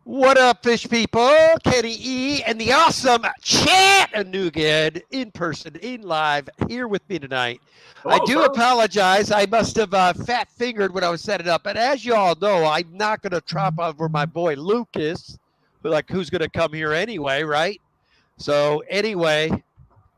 What up, fish people? Kenny E and the awesome Chattanooga in person, in live, here with me tonight. I Hello, do sir. apologize. I must have fat fingered when I was setting up. And as you all know, I'm not going to trot over my boy Lucas, who's going to come here anyway, right? So anyway,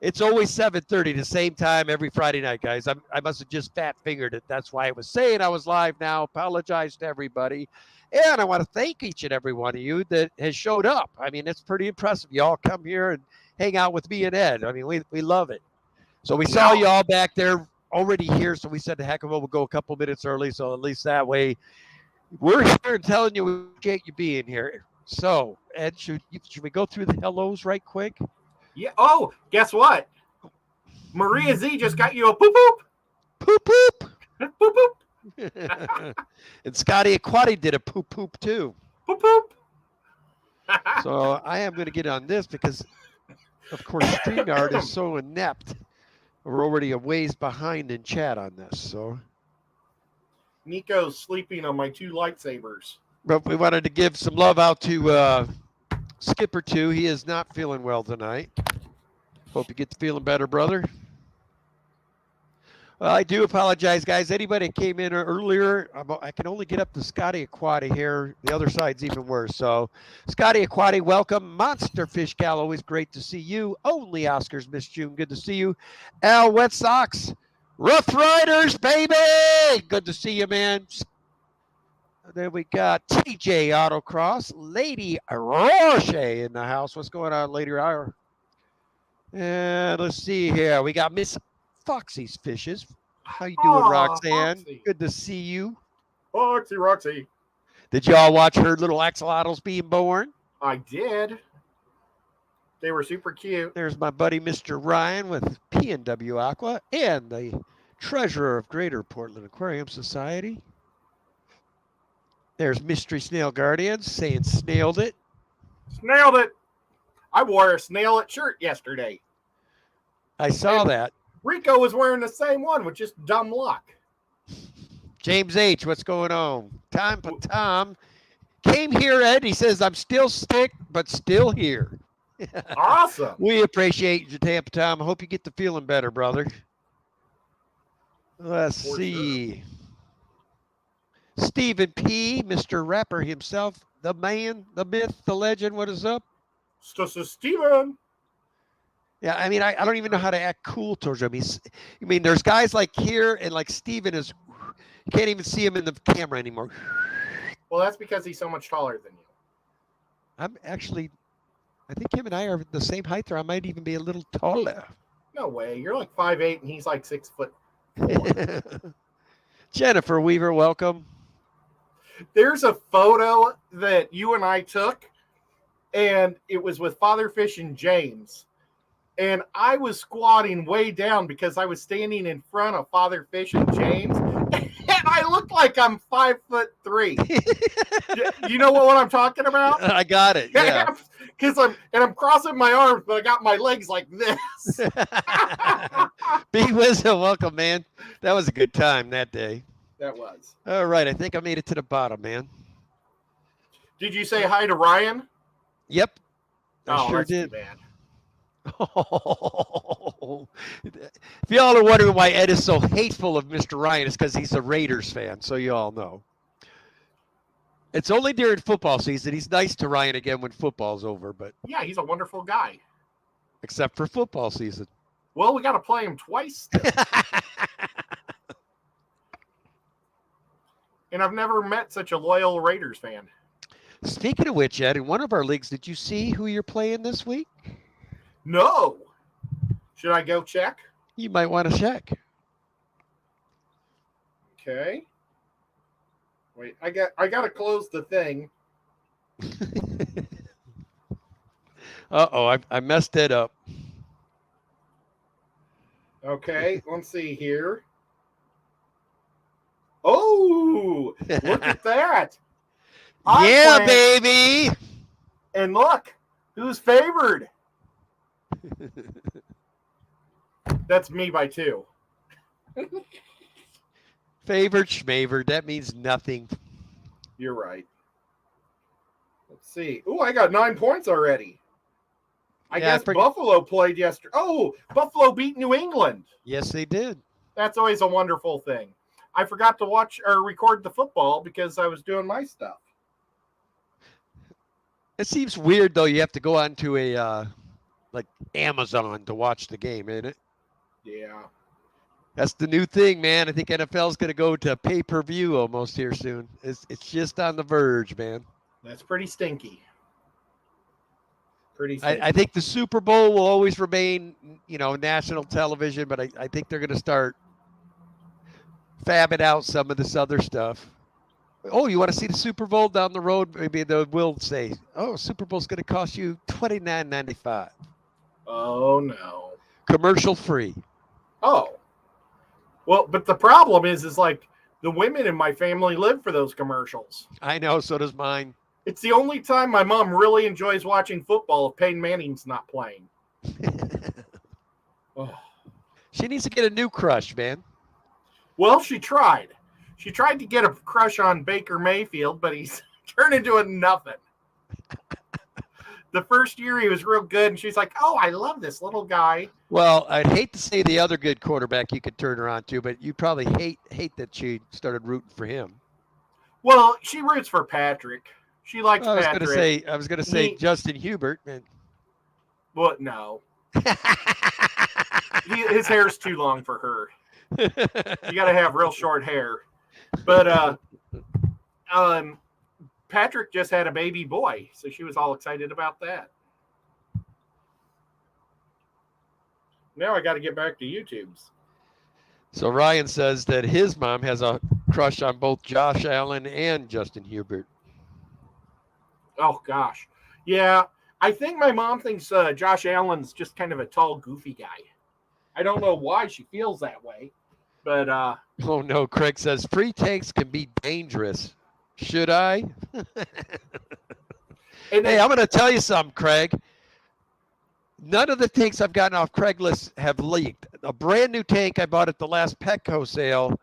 it's always 7:30, the same time every Friday night, guys. I must have just fat fingered it. That's why I was saying I was live now. Apologize to everybody. And I want to thank each and every one of you that has showed up. I mean, it's pretty impressive. You all come here and hang out with me and Ed. I mean, we love it. So we saw Yeah. you all back there already here. So we said, heck of it, we'll go a couple minutes early. So at least that way we're here and telling you we appreciate you being here. So, Ed, should we go through the hellos right quick? Yeah. Oh, guess what? Maria Z just got you a poop Poop poop. poop. Poop poop. And Scotty Aquati did a poop poop too. Poop poop. So I am going to get on this because, of course, StreamYard is so inept. We're already a ways behind in chat on this. So, Nico's sleeping on my two lightsabers. but we wanted to give some love out to Skipper too. He is not feeling well tonight. Hope you get feeling better, brother. Well, I do apologize, guys. Anybody that came in earlier, I can only get up to Scotty Aquati here. The other side's even worse. So, Scotty Aquati, welcome. Monster Fish Gal, always great to see you. Only Oscars, Miss June, good to see you. Al Wet Sox, Rough Riders, baby, good to see you, man. Then we got TJ Autocross, Lady Roche in the house. What's going on, Lady Roche? And let's see here. We got Miss Foxy's Fishes. How you doing, Roxanne? Foxy. Good to see you. Foxy Roxy. Did y'all watch her little axolotls being born? I did. They were super cute. There's my buddy Mr. Ryan with P&W Aqua and the treasurer of Greater Portland Aquarium Society. There's Mystery Snail Guardians saying snailed it. Snailed it. I wore a snail it shirt yesterday. I saw that. Rico was wearing the same one with just dumb luck. James H., what's going on? Tom came here, Ed. He says, I'm still sick, but still here. Awesome. We appreciate you, Tampa Tom. I hope you get to feeling better, brother. Let's For see. Stephen P., Mr. Rapper himself, the man, the myth, the legend. What is up? Steven. Yeah, I mean, I don't even know how to act cool towards him. There's guys like here and like Steven is, you can't even see him in the camera anymore. Well, that's because he's so much taller than you. I'm actually, I think him and I are the same height, or I might even be a little taller. No way. You're like 5'8" and he's like 6'4". Jennifer Weaver, welcome. There's a photo that you and I took, and it was with Father Fish and James. And I was squatting way down because I was standing in front of Father Fish and James. And I look like I'm 5'3". You know what I'm talking about? I got it. Yeah. Because I'm crossing my arms, but I got my legs like this. Big Wisdom, welcome, man. That was a good time that day. That was. All right, I think I made it to the bottom, man. Did you say hi to Ryan? Yep. I sure that's did. Too bad. Oh. If y'all are wondering why Ed is so hateful of Mr. Ryan, it's because he's a Raiders fan, so you all know. It's only during football season. He's nice to Ryan again when football's over, but yeah, he's a wonderful guy. Except for football season. Well, we got to play him twice. And I've never met such a loyal Raiders fan. Speaking of which, Ed, in one of our leagues, did you see who you're playing this week? No. Should I go check? You might want to check. Okay. Wait, I got to close the thing. Uh-oh, I messed it up. Okay, let's see here. Oh, look at that. Yeah, baby. And look, who's favored? That's me by 2. Favored schmavored. That means nothing. You're right. Let's see. Ooh, I got 9 points already. I Yeah, guess Buffalo played yesterday. Oh, Buffalo beat New England. Yes, they did. That's always a wonderful thing. I forgot to watch or record the football because I was doing my stuff. It seems weird though. You have to go onto a like Amazon to watch the game, ain't it? Yeah. That's the new thing, man. I think NFL's going to go to pay-per-view almost here soon. It's just on the verge, man. That's pretty stinky. I think the Super Bowl will always remain, national television, but I think they're going to start fabbing out some of this other stuff. Oh, you want to see the Super Bowl down the road? Maybe they will say, "Oh, Super Bowl's going to cost you $29.95." Oh no, commercial free. Oh, well, but the problem is like the women in my family live for those commercials. I know, so does mine. It's the only time my mom really enjoys watching football if Peyton Manning's not playing. Oh. She needs to get a new crush, man. Well, she tried. She tried to get a crush on Baker Mayfield, but he's turned into a nothing. The first year he was real good, and she's like, "Oh, I love this little guy." Well, I'd hate to say the other good quarterback you could turn her on to, but you probably hate that she started rooting for him. Well, she roots for Patrick. She likes Patrick. I was gonna say Justin Hubert. Man. Well, no. His hair's too long for her. You got to have real short hair. But Patrick just had a baby boy, so she was all excited about that. Now I got to get back to YouTube's. So Ryan says that his mom has a crush on both Josh Allen and Justin Hubert. Oh, gosh. Yeah, I think my mom thinks Josh Allen's just kind of a tall, goofy guy. I don't know why she feels that way, but... Oh, no. Craig says, free tanks can be dangerous. Should I? Hey, I'm going to tell you something, Craig. None of the tanks I've gotten off Craigslist have leaked. A brand new tank I bought at the last Petco sale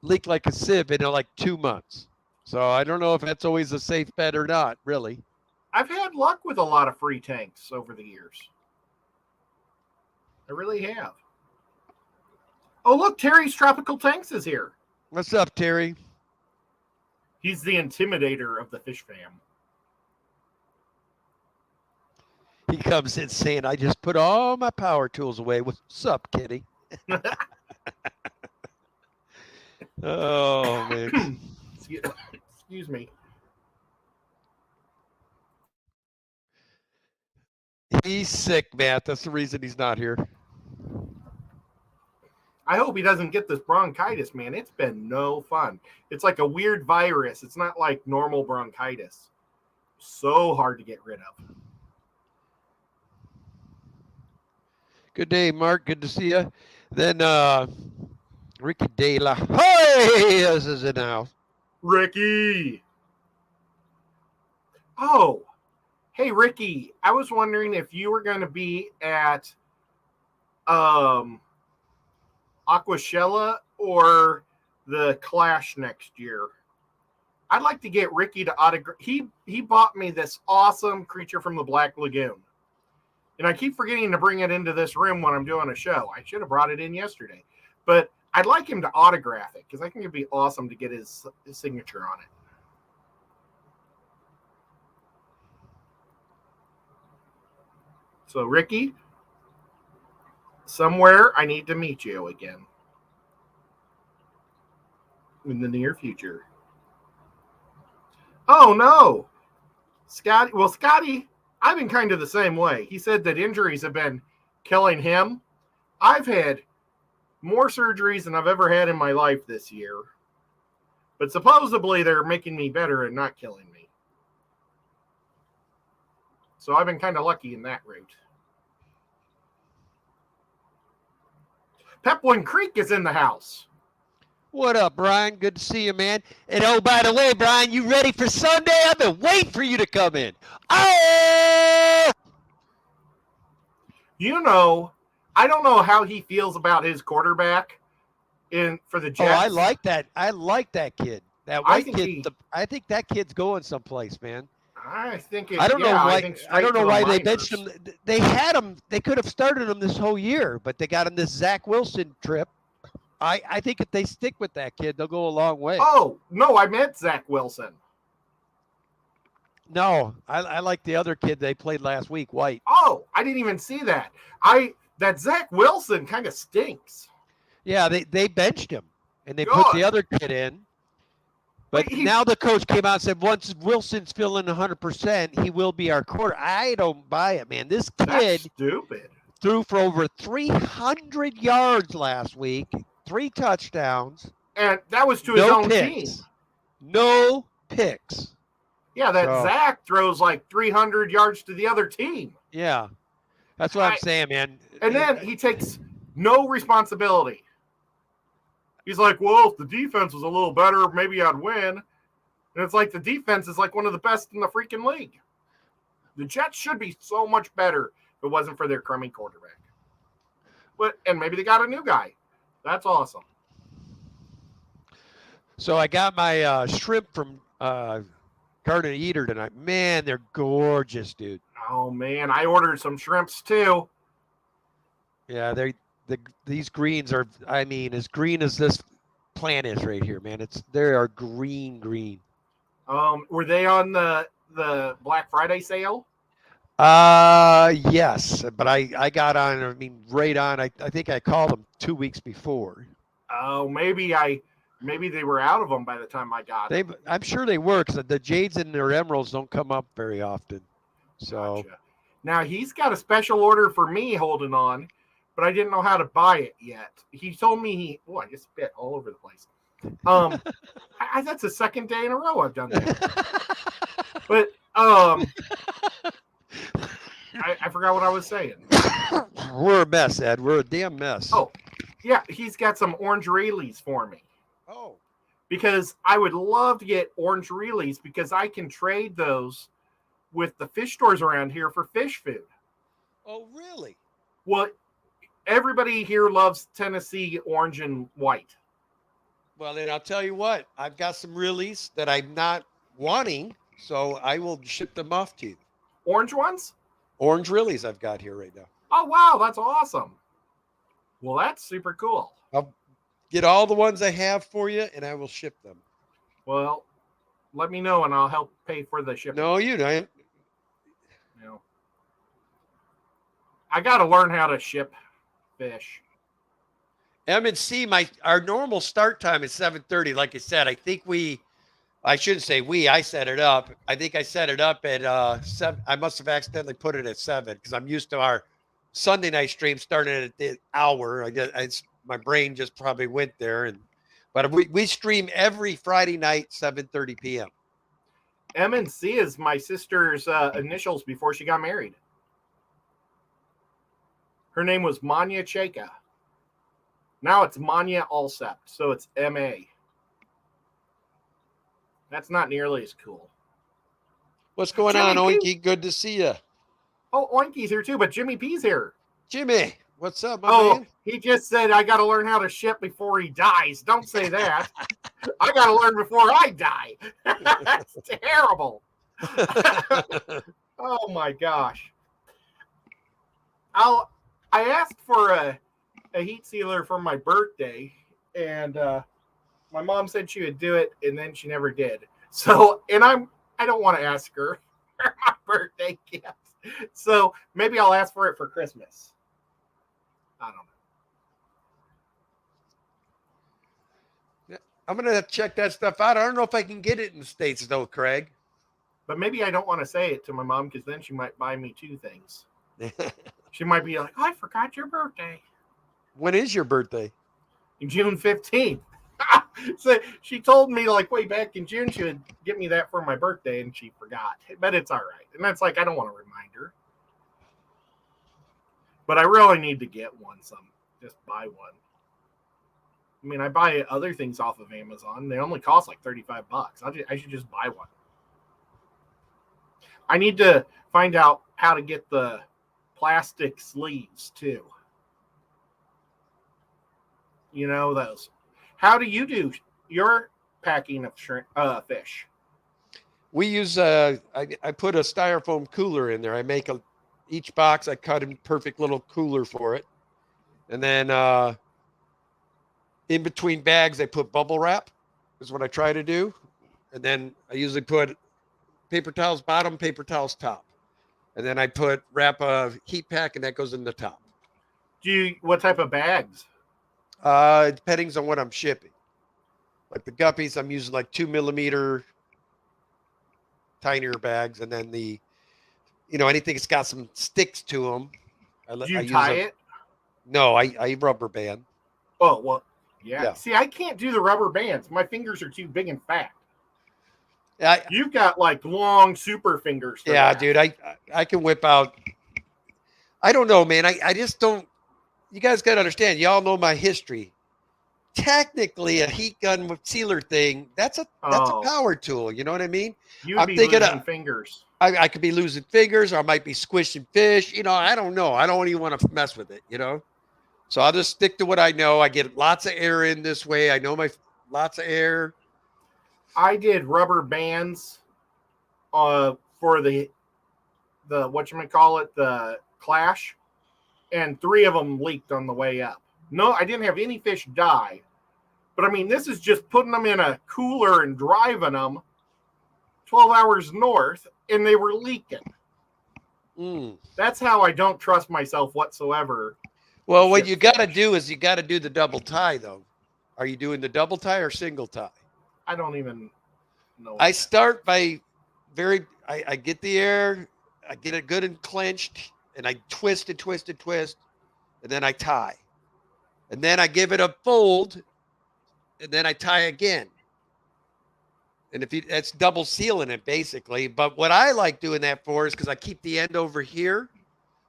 leaked like a sieve in like 2 months. So I don't know if that's always a safe bet or not, really. I've had luck with a lot of free tanks over the years. I really have. Oh, look, Terry's Tropical Tanks is here. What's up, Terry? He's the intimidator of the fish fam. He comes in saying, I just put all my power tools away. What's up, kitty? Oh, man. Excuse me. He's sick, Matt. That's the reason he's not here. I hope he doesn't get this bronchitis, man. It's been no fun. It's like a weird virus. It's not like normal bronchitis. So hard to get rid of. Good day, Mark. Good to see you. Then Ricky De La Hey, this is it now. Ricky. Oh, hey, Ricky. I was wondering if you were going to be at Aquashella or the Clash next year. I'd like to get Ricky to autograph. He bought me this awesome Creature from the Black Lagoon. And I keep forgetting to bring it into this room when I'm doing a show. I should have brought it in yesterday. But I'd like him to autograph it because I think it'd be awesome to get his signature on it. So, Ricky, somewhere I need to meet you again in the near future. Oh, no. Scotty. Well, Scotty, I've been kind of the same way. He said that injuries have been killing him. I've had more surgeries than I've ever had in my life this year. But supposedly they're making me better and not killing me. So I've been kind of lucky in that route. Pepwin Creek is in the house. What up, Brian? Good to see you, man. And oh, by the way, Brian, you ready for Sunday? I've been waiting for you to come in. Oh! You know, I don't know how he feels about his quarterback for the Jets. Oh, I like that. I like that kid. That white kid. I think that kid's going someplace, man. I think it. I don't know yeah, I why. think I straight don't to know the why they minors. benched him. They had him. They could have started him this whole year, but they got him this Zach Wilson trip. I think if they stick with that kid, they'll go a long way. Oh no, I meant Zach Wilson. No, I like the other kid they played last week, White. Oh, I didn't even see that. That Zach Wilson kind of stinks. Yeah, they benched him and they put the Good. other kid in. But Wait, now the coach came out and said once Wilson's feeling 100%, he will be our quarter. I don't buy it, man. This that's kid stupid. threw for over 300 yards last week, 3 touchdowns, And that was to his no own team. picks. No picks. Yeah, that So- Zach throws like 300 yards to the other team. Yeah. That's what I'm saying, man. And then he takes no responsibility. He's like, well, if the defense was a little better, maybe I'd win. And it's like the defense is like one of the best in the freaking league. The Jets should be so much better if it wasn't for their crummy quarterback. And maybe they got a new guy. That's awesome. So I got my shrimp from Garden Eater tonight. Man, they're gorgeous, dude. Oh, man. I ordered some shrimps too. Yeah, these greens are, I mean, as green as this plant is right here, man. They are green. Were they on the Black Friday sale? Yes, but I got on, I mean, right on. I think I called them 2 weeks before. Oh, maybe they were out of them by the time I got them. I'm sure they were, because the jades and their emeralds don't come up very often. So Gotcha. Now he's got a special order for me holding on, but I didn't know how to buy it yet. He told me I just spit all over the place. That's the second day in a row I've done that. But I forgot what I was saying. we're a mess, Ed. We're a damn mess. Oh, yeah, he's got some orange Reelis for me. Oh. Because I would love to get orange Reelis because I can trade those with the fish stores around here for fish food. Oh, really? Well, everybody here loves Tennessee orange and white. Well, then I'll tell you what. I've got some realies that I'm not wanting, so I will ship them off to you. Orange ones? Orange realies I've got here right now. Oh, wow, that's awesome. Well, that's super cool. I'll get all the ones I have for you, and I will ship them. Well, let me know, and I'll help pay for the shipping. No, you don't. You know, I got to learn how to ship fish. M&C, our normal start time is 7:30. Like I said, I think I shouldn't say I set it up. I think I set it up at 7. I must have accidentally put it at 7 because I'm used to our Sunday night stream starting at the hour. I guess my brain just probably went there. But we stream every Friday night, 7:30 p.m. M&C is my sister's initials before she got married. Her name was Manya Cheka. Now it's Manya Alsept, so it's M.A. That's not nearly as cool. What's going Jimmy on, P. Oinky? Good to see you. Oh, Oinky's here too, but Jimmy P's here. Jimmy, what's up, my man? He just said, I got to learn how to ship before he dies. Don't say that. I got to learn before I die. That's terrible. Oh, my gosh. I asked for a heat sealer for my birthday, and my mom said she would do it, and then she never did. So, and I don't want to ask her for my birthday gift. So maybe I'll ask for it for Christmas. I don't know. I'm going to check that stuff out. I don't know if I can get it in the States, though, Craig. But maybe I don't want to say it to my mom because then she might buy me 2 things. She might be like, I forgot your birthday. When is your birthday? June 15th. So she told me like way back in June she would get me that for my birthday and she forgot. But it's all right. And that's like, I don't want to remind her. But I really need to get one. Just buy one. I mean, I buy other things off of Amazon. They only cost like $35. I should just buy one. I need to find out how to get the plastic sleeves too. You know those. How do you do your packing of fish? We use I put a styrofoam cooler in there. I make each box I cut a perfect little cooler for it. And then in between bags I put bubble wrap is what I try to do. And then I usually put paper towels bottom, paper towels top. And then I wrap a heat pack and that goes in the top. What type of bags? Depending on what I'm shipping. Like the guppies, I'm using like 2 millimeter tinier bags, and then anything that's got some sticks to them. Do you tie it? No, I rubber band. Oh well, yeah. See, I can't do the rubber bands. My fingers are too big and fat. You've got like long super fingers. Yeah, dude, I can whip out. I don't know, man. I just don't. You guys got to understand. Y'all know my history. Technically, a heat gun with sealer thing, that's a power tool. You know what I mean? You'd be losing fingers. I could be losing fingers, or I might be squishing fish. I don't know. I don't even want to mess with it. So I'll just stick to what I know. I get lots of air in this way. I know lots of air. I did rubber bands for the whatchamacallit, the Clash, and 3 of them leaked on the way up. No, I didn't have any fish die. But I mean, this is just putting them in a cooler and driving them 12 hours north, and they were leaking. That's how I don't trust myself whatsoever. Well, what you got to do is you got to do the double tie, though. Are you doing the double tie or single tie? I don't even know. I start by I get the air, I get it good and clenched, and I twist and twist and twist, and then I tie. And then I give it a fold, and then I tie again. And that's double sealing it basically. But what I like doing that for is because I keep the end over here.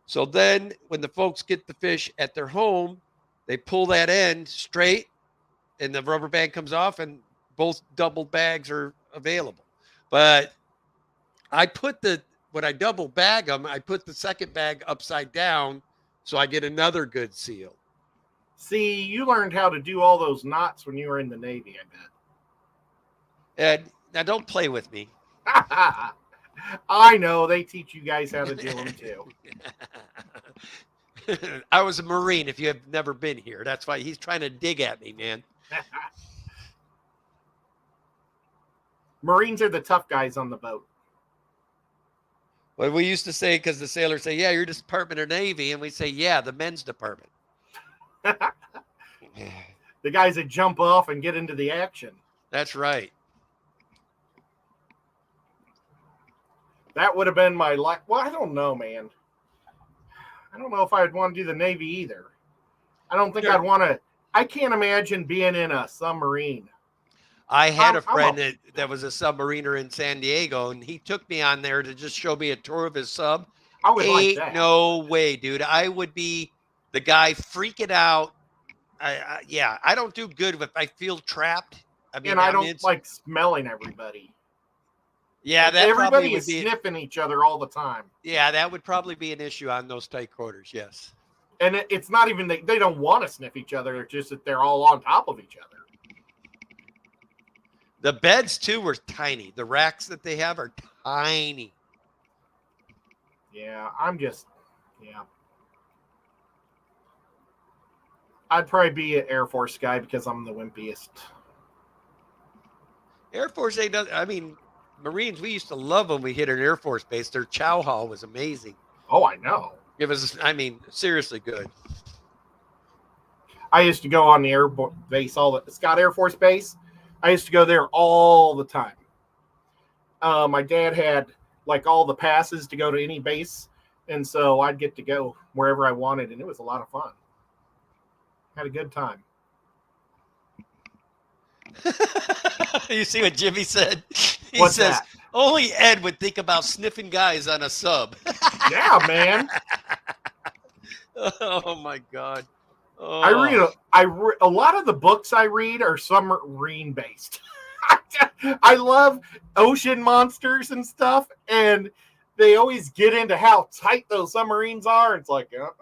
So then when the folks get the fish at their home, they pull that end straight and the rubber band comes off and both double bags are available. But when I double bag them, I put the second bag upside down so I get another good seal. See, you learned how to do all those knots when you were in the Navy, I bet. And now don't play with me. I know. They teach you guys how to do them too. I was a Marine if you have never been here. That's why he's trying to dig at me, man. Marines are the tough guys on the boat. Well, we used to say, because the sailors say, yeah, you're the Department of Navy. And we say, yeah, the men's department. The guys that jump off and get into the action. That's right. That would have been my life. Well, I don't know, man. I don't know if I'd want to do the Navy either. I don't think I'd want to. I can't imagine being in a submarine. I had a friend that was a submariner in San Diego, and he took me on there to just show me a tour of his sub. I would like that. No way, dude. I would be the guy freaking out. I don't do good if I feel trapped. I mean, and I don't like smelling everybody. Yeah, that everybody is sniffing each other all the time. Yeah, that would probably be an issue on those tight quarters. Yes. And it's not even they don't want to sniff each other. It's just that they're all on top of each other. The beds too were tiny. The racks that they have are tiny. Yeah, I'd probably be an Air Force guy because I'm the wimpiest. Air Force, Marines, we used to love when we hit an Air Force base. Their chow hall was amazing. Oh, I know. It was, seriously good. I used to go on the air base, Scott Air Force Base. I used to go there all the time. My dad had like all the passes to go to any base, and so I'd get to go wherever I wanted, and it was a lot of fun. Had a good time. You see what Jimmy said? He What's says, that? Only Ed would think about sniffing guys on a sub. Yeah, man. Oh my God. Oh. I read a lot of the books I read are submarine based. I love ocean monsters and stuff, and they always get into how tight those submarines are. It's like, yep,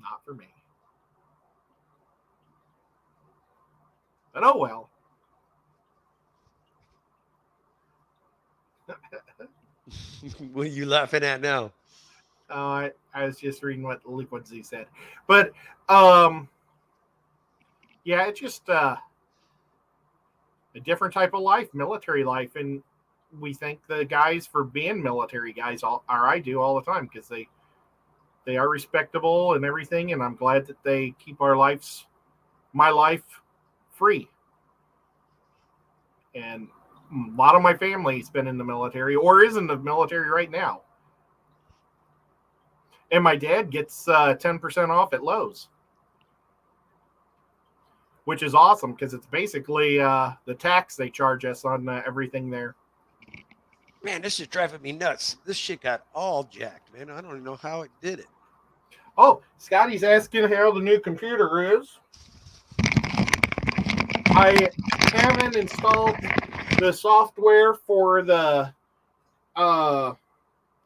not for me. But oh well. What are you laughing at now? I was just reading what Liquid Z said, but yeah, it's just a different type of life, military life, and we thank the guys for being military guys. I do all the time because they are respectable and everything, and I'm glad that they keep my life, free. And a lot of my family's been in the military or is in the military right now. And my dad gets 10% off at Lowe's, which is awesome because it's basically the tax they charge us on everything there. Man, this is driving me nuts. This shit got all jacked, man. I don't even know how it did it. Oh, Scotty's asking how the new computer is. I haven't installed the software for the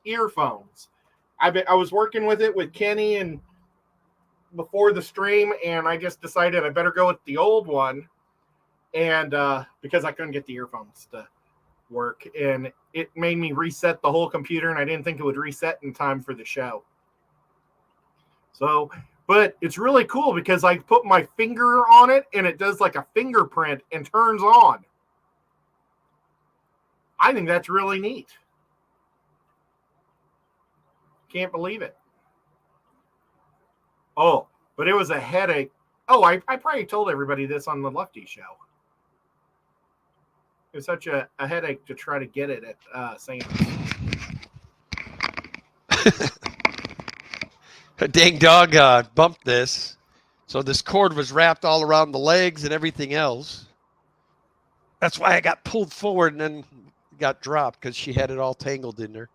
earphones. I was working with it with Kenny and before the stream, and I just decided I better go with the old one, and because I couldn't get the earphones to work, and it made me reset the whole computer, and I didn't think it would reset in time for the show. So, but it's really cool because I put my finger on it, and it does like a fingerprint and turns on. I think that's really neat. Can't believe it. Oh, but it was a headache. Oh, I probably told everybody this on the Lefty show. It was such a headache to try to get it at Sam's. A dang dog bumped this. So this cord was wrapped all around the legs and everything else. That's why I got pulled forward and then got dropped because she had it all tangled in there.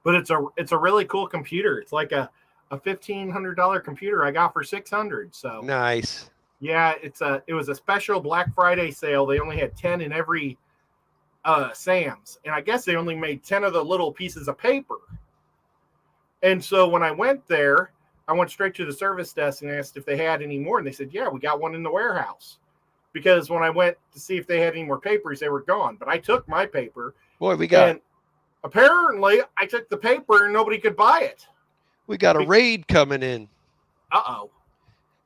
But it's a really cool computer. It's like a $1,500 computer I got for $600. So nice. Yeah, it was a special Black Friday sale. They only had 10 in every Sam's, and I guess they only made 10 of the little pieces of paper. And so when I went there, I went straight to the service desk and asked if they had any more, and they said, "Yeah, we got one in the warehouse." Because when I went to see if they had any more papers, they were gone. But I took my paper. Boy, we got. And apparently, I took the paper and nobody could buy it. We got a raid coming in. Uh-oh.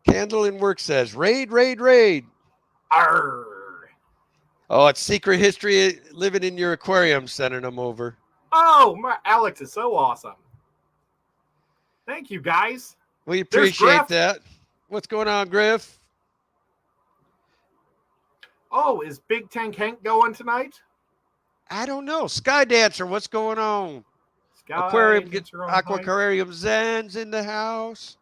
Candle in Work says, raid, raid, raid. Arr. Oh, it's Secret History living in your aquarium sending them over. Oh, Alex is so awesome. Thank you, guys. We appreciate that. What's going on, Griff? Oh, is Big Tank Hank going tonight? I don't know. Sky Dancer, what's going on? Aquarium Zen's in the house.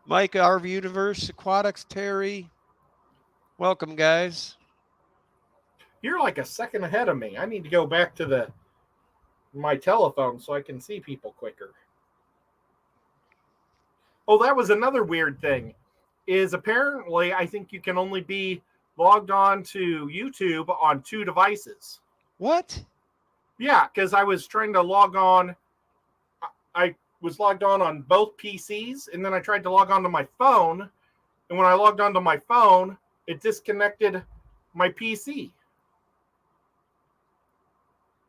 Mike, RV Universe, Aquatics, Terry. Welcome, guys. You're like a second ahead of me. I need to go back to my telephone so I can see people quicker. Oh, that was another weird thing. Is apparently I think you can only be logged on to YouTube on 2 devices. What? Yeah, because I was trying to log on. I was logged on both PCs, and then I tried to log on to my phone. And when I logged onto my phone, it disconnected my PC.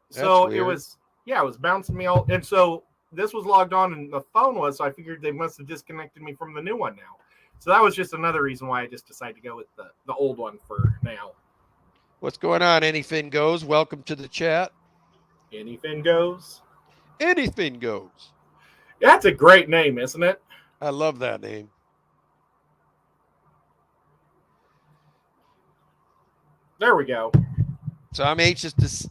So weird. It was bouncing me all. And so this was logged on and the phone was, so I figured they must have disconnected me from the new one now. So that was just another reason why I just decided to go with the old one for now. What's going on? Anything goes. Welcome to the chat. Anything goes. Anything goes. That's a great name, isn't it? I love that name. There we go. So I'm anxious to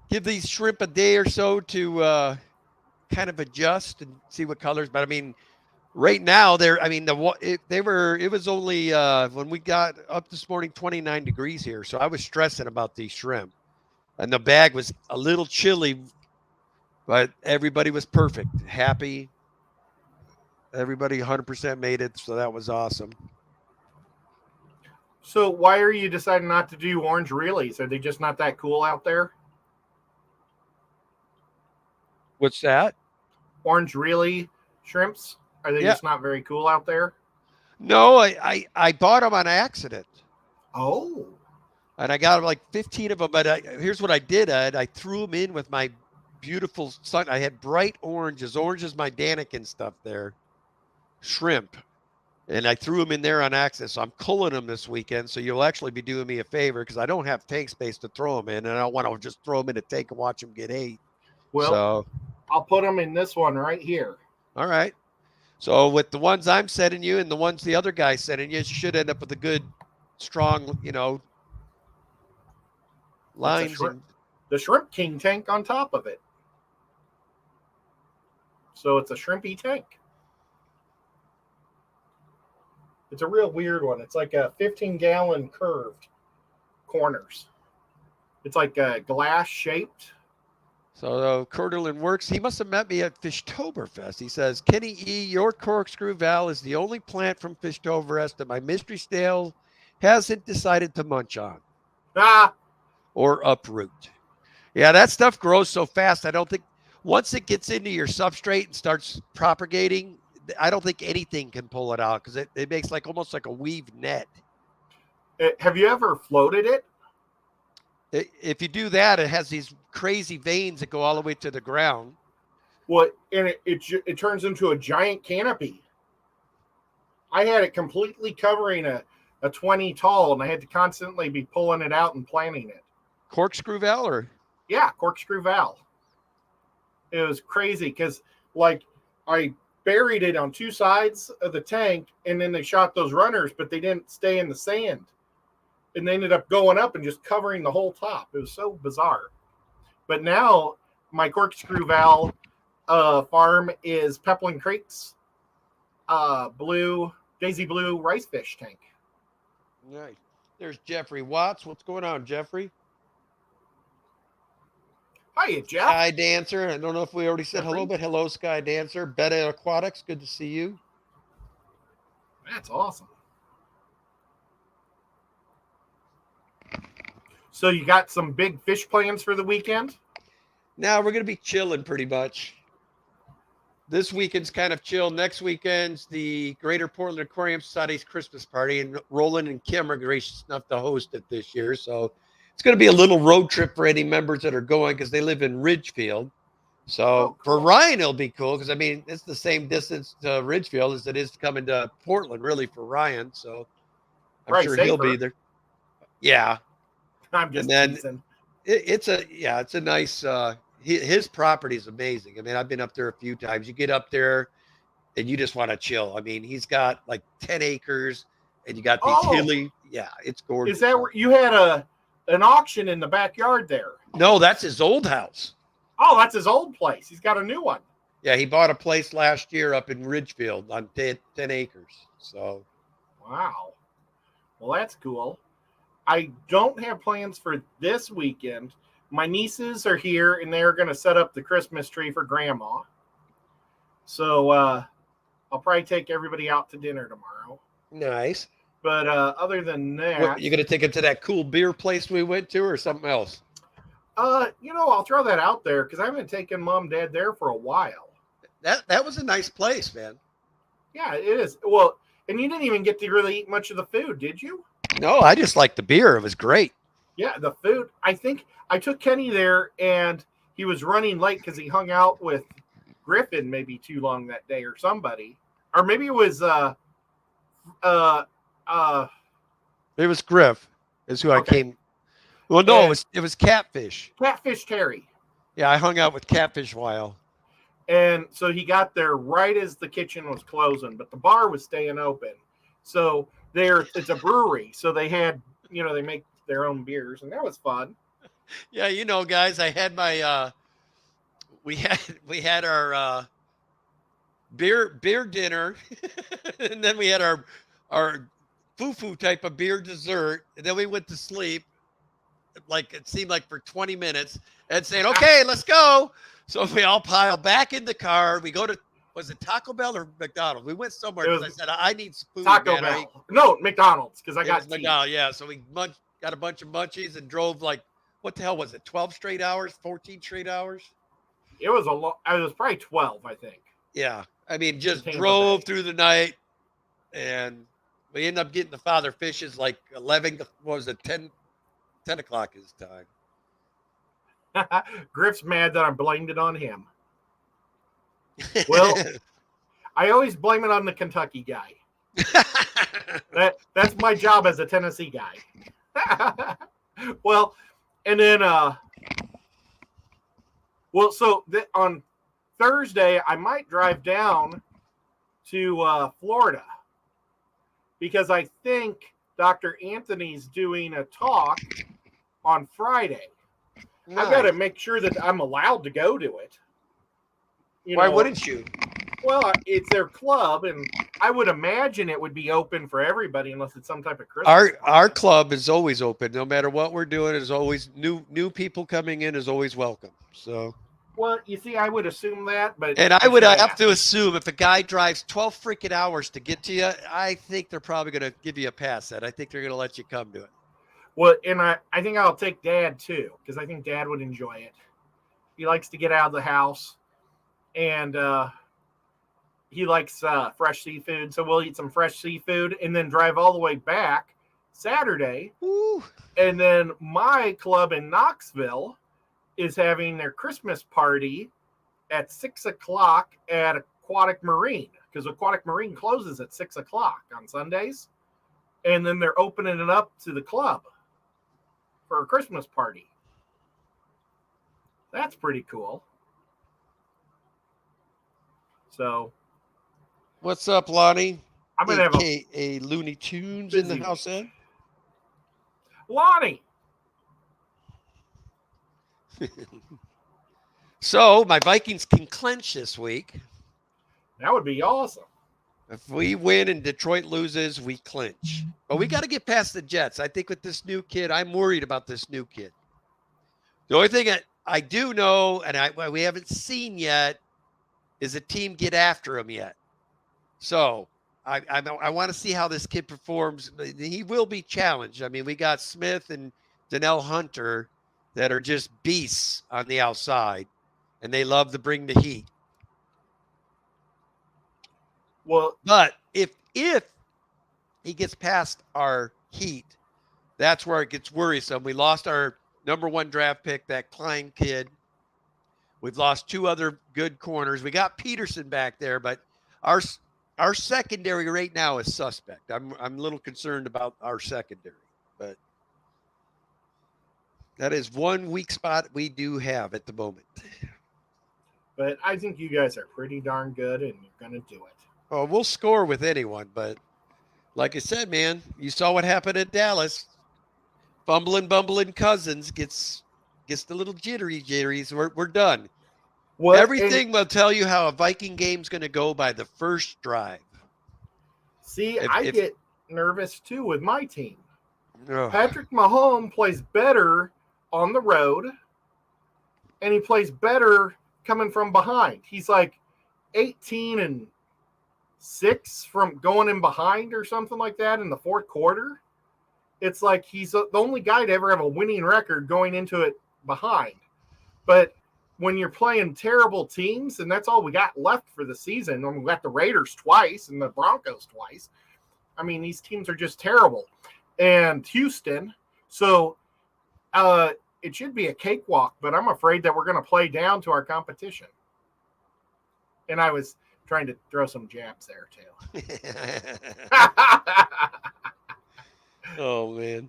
give these shrimp a day or so to kind of adjust and see what colors. But I mean, right now it was only when we got up this morning 29 degrees here. So I was stressing about these shrimp, and the bag was a little chilly, but everybody was perfect, happy. Everybody 100% made it, so that was awesome. So why are you deciding not to do orange reelies? Are they just not that cool out there? What's that? Orange reelie shrimps? Are they just not very cool out there? No, I bought them on accident. Oh. And I got like 15 of them. But here's what I did, Ed. I threw them in with my beautiful sun. I had bright orange as my Daniken stuff there, shrimp. And I threw them in there on accident. So I'm culling them this weekend. So you'll actually be doing me a favor because I don't have tank space to throw them in. And I don't want to just throw them in a tank and watch them get ate. Well, So I'll put them in this one right here. all right. So with the ones I'm sending you and the ones the other guy's sending you should end up with a good, strong, lines. The Shrimp King tank on top of it. So it's a shrimpy tank. It's a real weird one. It's like a 15-gallon curved corners. It's like a glass shaped. So Curderland Works, he must have met me at Fishtoberfest. He says, Kenny E., your corkscrew valve is the only plant from Fishtoberfest that my mystery snail hasn't decided to munch on or uproot. Yeah, that stuff grows so fast. I don't think once it gets into your substrate and starts propagating, I don't think anything can pull it out because it makes like almost like a weave net. Have you ever floated it? If you do that, it has these crazy veins that go all the way to the ground. Well, and it turns into a giant canopy. I had it completely covering a 20 tall, and I had to constantly be pulling it out and planting it. Corkscrew valve, or? Yeah, corkscrew valve. It was crazy because, like, I buried it on two sides of the tank, and then they shot those runners, but they didn't stay in the sand. And they ended up going up and just covering the whole top. It was so bizarre. But now my corkscrew valve farm is Peplin Creek's Daisy Blue rice fish tank. Nice. There's Jeffrey Watts. What's going on, Jeffrey? Hiya, Jeff. Sky Dancer. I don't know if we already said hello, but hello, Sky Dancer. Beta Aquatics. Good to see you. That's awesome. So you got some big fish plans for the weekend? Now we're going to be chilling pretty much. This weekend's kind of chill. Next weekend's the Greater Portland Aquarium Society's Christmas party, and Roland and Kim are gracious enough to host it this year. So it's going to be a little road trip for any members that are going because they live in Ridgefield. So for Ryan, it'll be cool because, I mean, it's the same distance to Ridgefield as it is coming to Portland, really, for Ryan. So I'm sure he'll be there. Yeah. I'm just teasing. It's a nice, his property is amazing. I mean, I've been up there a few times. You get up there and you just want to chill. I mean, he's got like 10 acres and you got these hilly. Yeah, it's gorgeous. Is that where you had an auction in the backyard there? No, that's his old house. Oh, that's his old place. He's got a new one. Yeah, he bought a place last year up in Ridgefield on 10 acres. So, wow. Well, that's cool. I don't have plans for this weekend. My nieces are here, and they're going to set up the Christmas tree for Grandma. So I'll probably take everybody out to dinner tomorrow. Nice. But other than that... What, you going to take it to that cool beer place we went to or something else? I'll throw that out there because I haven't taken Mom and Dad there for a while. That was a nice place, man. Yeah, it is. Well, and you didn't even get to really eat much of the food, did you? No, I just liked the beer. It was great. Yeah, the food. I think I took Kenny there, and he was running late because he hung out with Griffin maybe too long that day or somebody. Or maybe it was it was Griff is who I came. Well, no, it was Catfish. Catfish Terry. Yeah, I hung out with Catfish a while. And so he got there right as the kitchen was closing, but the bar was staying open. So it's a brewery, so they had, they make their own beers, and that was fun. Yeah, guys, I had my we had our beer dinner, and then we had our foo-foo type of beer dessert, and then we went to sleep. Like it seemed like for 20 minutes, and saying, "Okay, let's go." So we all pile back in the car. We go to, was it Taco Bell or McDonald's? We went somewhere because I said, I need food. Taco Bell. No, McDonald's, because I got McDonald's. Yeah, so we got a bunch of munchies and drove like, what the hell was it, 12 straight hours, 14 straight hours? It was it was probably 12, I think. Yeah, I mean, just drove through the night, and we ended up getting the Father Fishes like 11, what was it, 10 10 o'clock is time. Griff's mad that I blamed it on him. Well, I always blame it on the Kentucky guy. That's my job as a Tennessee guy. Well, and then on Thursday I might drive down to Florida because I think Dr. Anthony's doing a talk on Friday. Nice. I've got to make sure that I'm allowed to go to it. Why wouldn't you? Well, it's their club, and I would imagine it would be open for everybody unless it's some type of Christmas. Our club is always open, no matter what we're doing. Is always new people coming in is always welcome. So. Well, you see, I would assume that, but I would have to assume if a guy drives 12 freaking hours to get to you, I think they're probably going to give you a pass. I think they're going to let you come to it. Well, and I think I'll take Dad too, because I think Dad would enjoy it. He likes to get out of the house, and he likes fresh seafood. So we'll eat some fresh seafood and then drive all the way back Saturday. Woo. And then my club in Knoxville is having their Christmas party at 6 o'clock at Aquatic Marine, because Aquatic Marine closes at 6 o'clock on Sundays. And then they're opening it up to the club for a Christmas party. That's pretty cool. So, what's up, Lonnie? I'm going to have a Looney Tunes in the house, Ed? Lonnie. So my Vikings can clinch this week. That would be awesome. If we win and Detroit loses, we clinch. But we got to get past the Jets. I think with this new kid, I'm worried about this new kid. The only thing I do know, and we haven't seen yet, is a team get after him yet. So I want to see how this kid performs. He will be challenged. I mean, we got Smith and Danielle Hunter that are just beasts on the outside, and they love to bring the heat. Well, but if he gets past our heat, that's where it gets worrisome. We lost our number 1 draft pick, that Klein kid. We've lost 2 other good corners. We got Peterson back there, but our secondary right now is suspect. I'm a little concerned about our secondary, but that is one weak spot we do have at the moment. But I think you guys are pretty darn good, and you're going to do it. Oh, we'll score with anyone, but like I said, man, you saw what happened at Dallas. Bumbling Cousins gets the little jitteries. We're done. Well, everything will tell you how a Viking game's going to go by the first drive. See, I get nervous too with my team. Oh. Patrick Mahomes plays better on the road, and he plays better coming from behind. He's like 18-6 from going in behind or something like that in the fourth quarter. It's like he's the only guy to ever have a winning record going into it behind. But when you're playing terrible teams, and that's all we got left for the season, and we got the Raiders twice and the Broncos twice. I mean, these teams are just terrible. And Houston. So it should be a cakewalk, but I'm afraid that we're going to play down to our competition. And I was trying to throw some jabs there, too. Oh, man.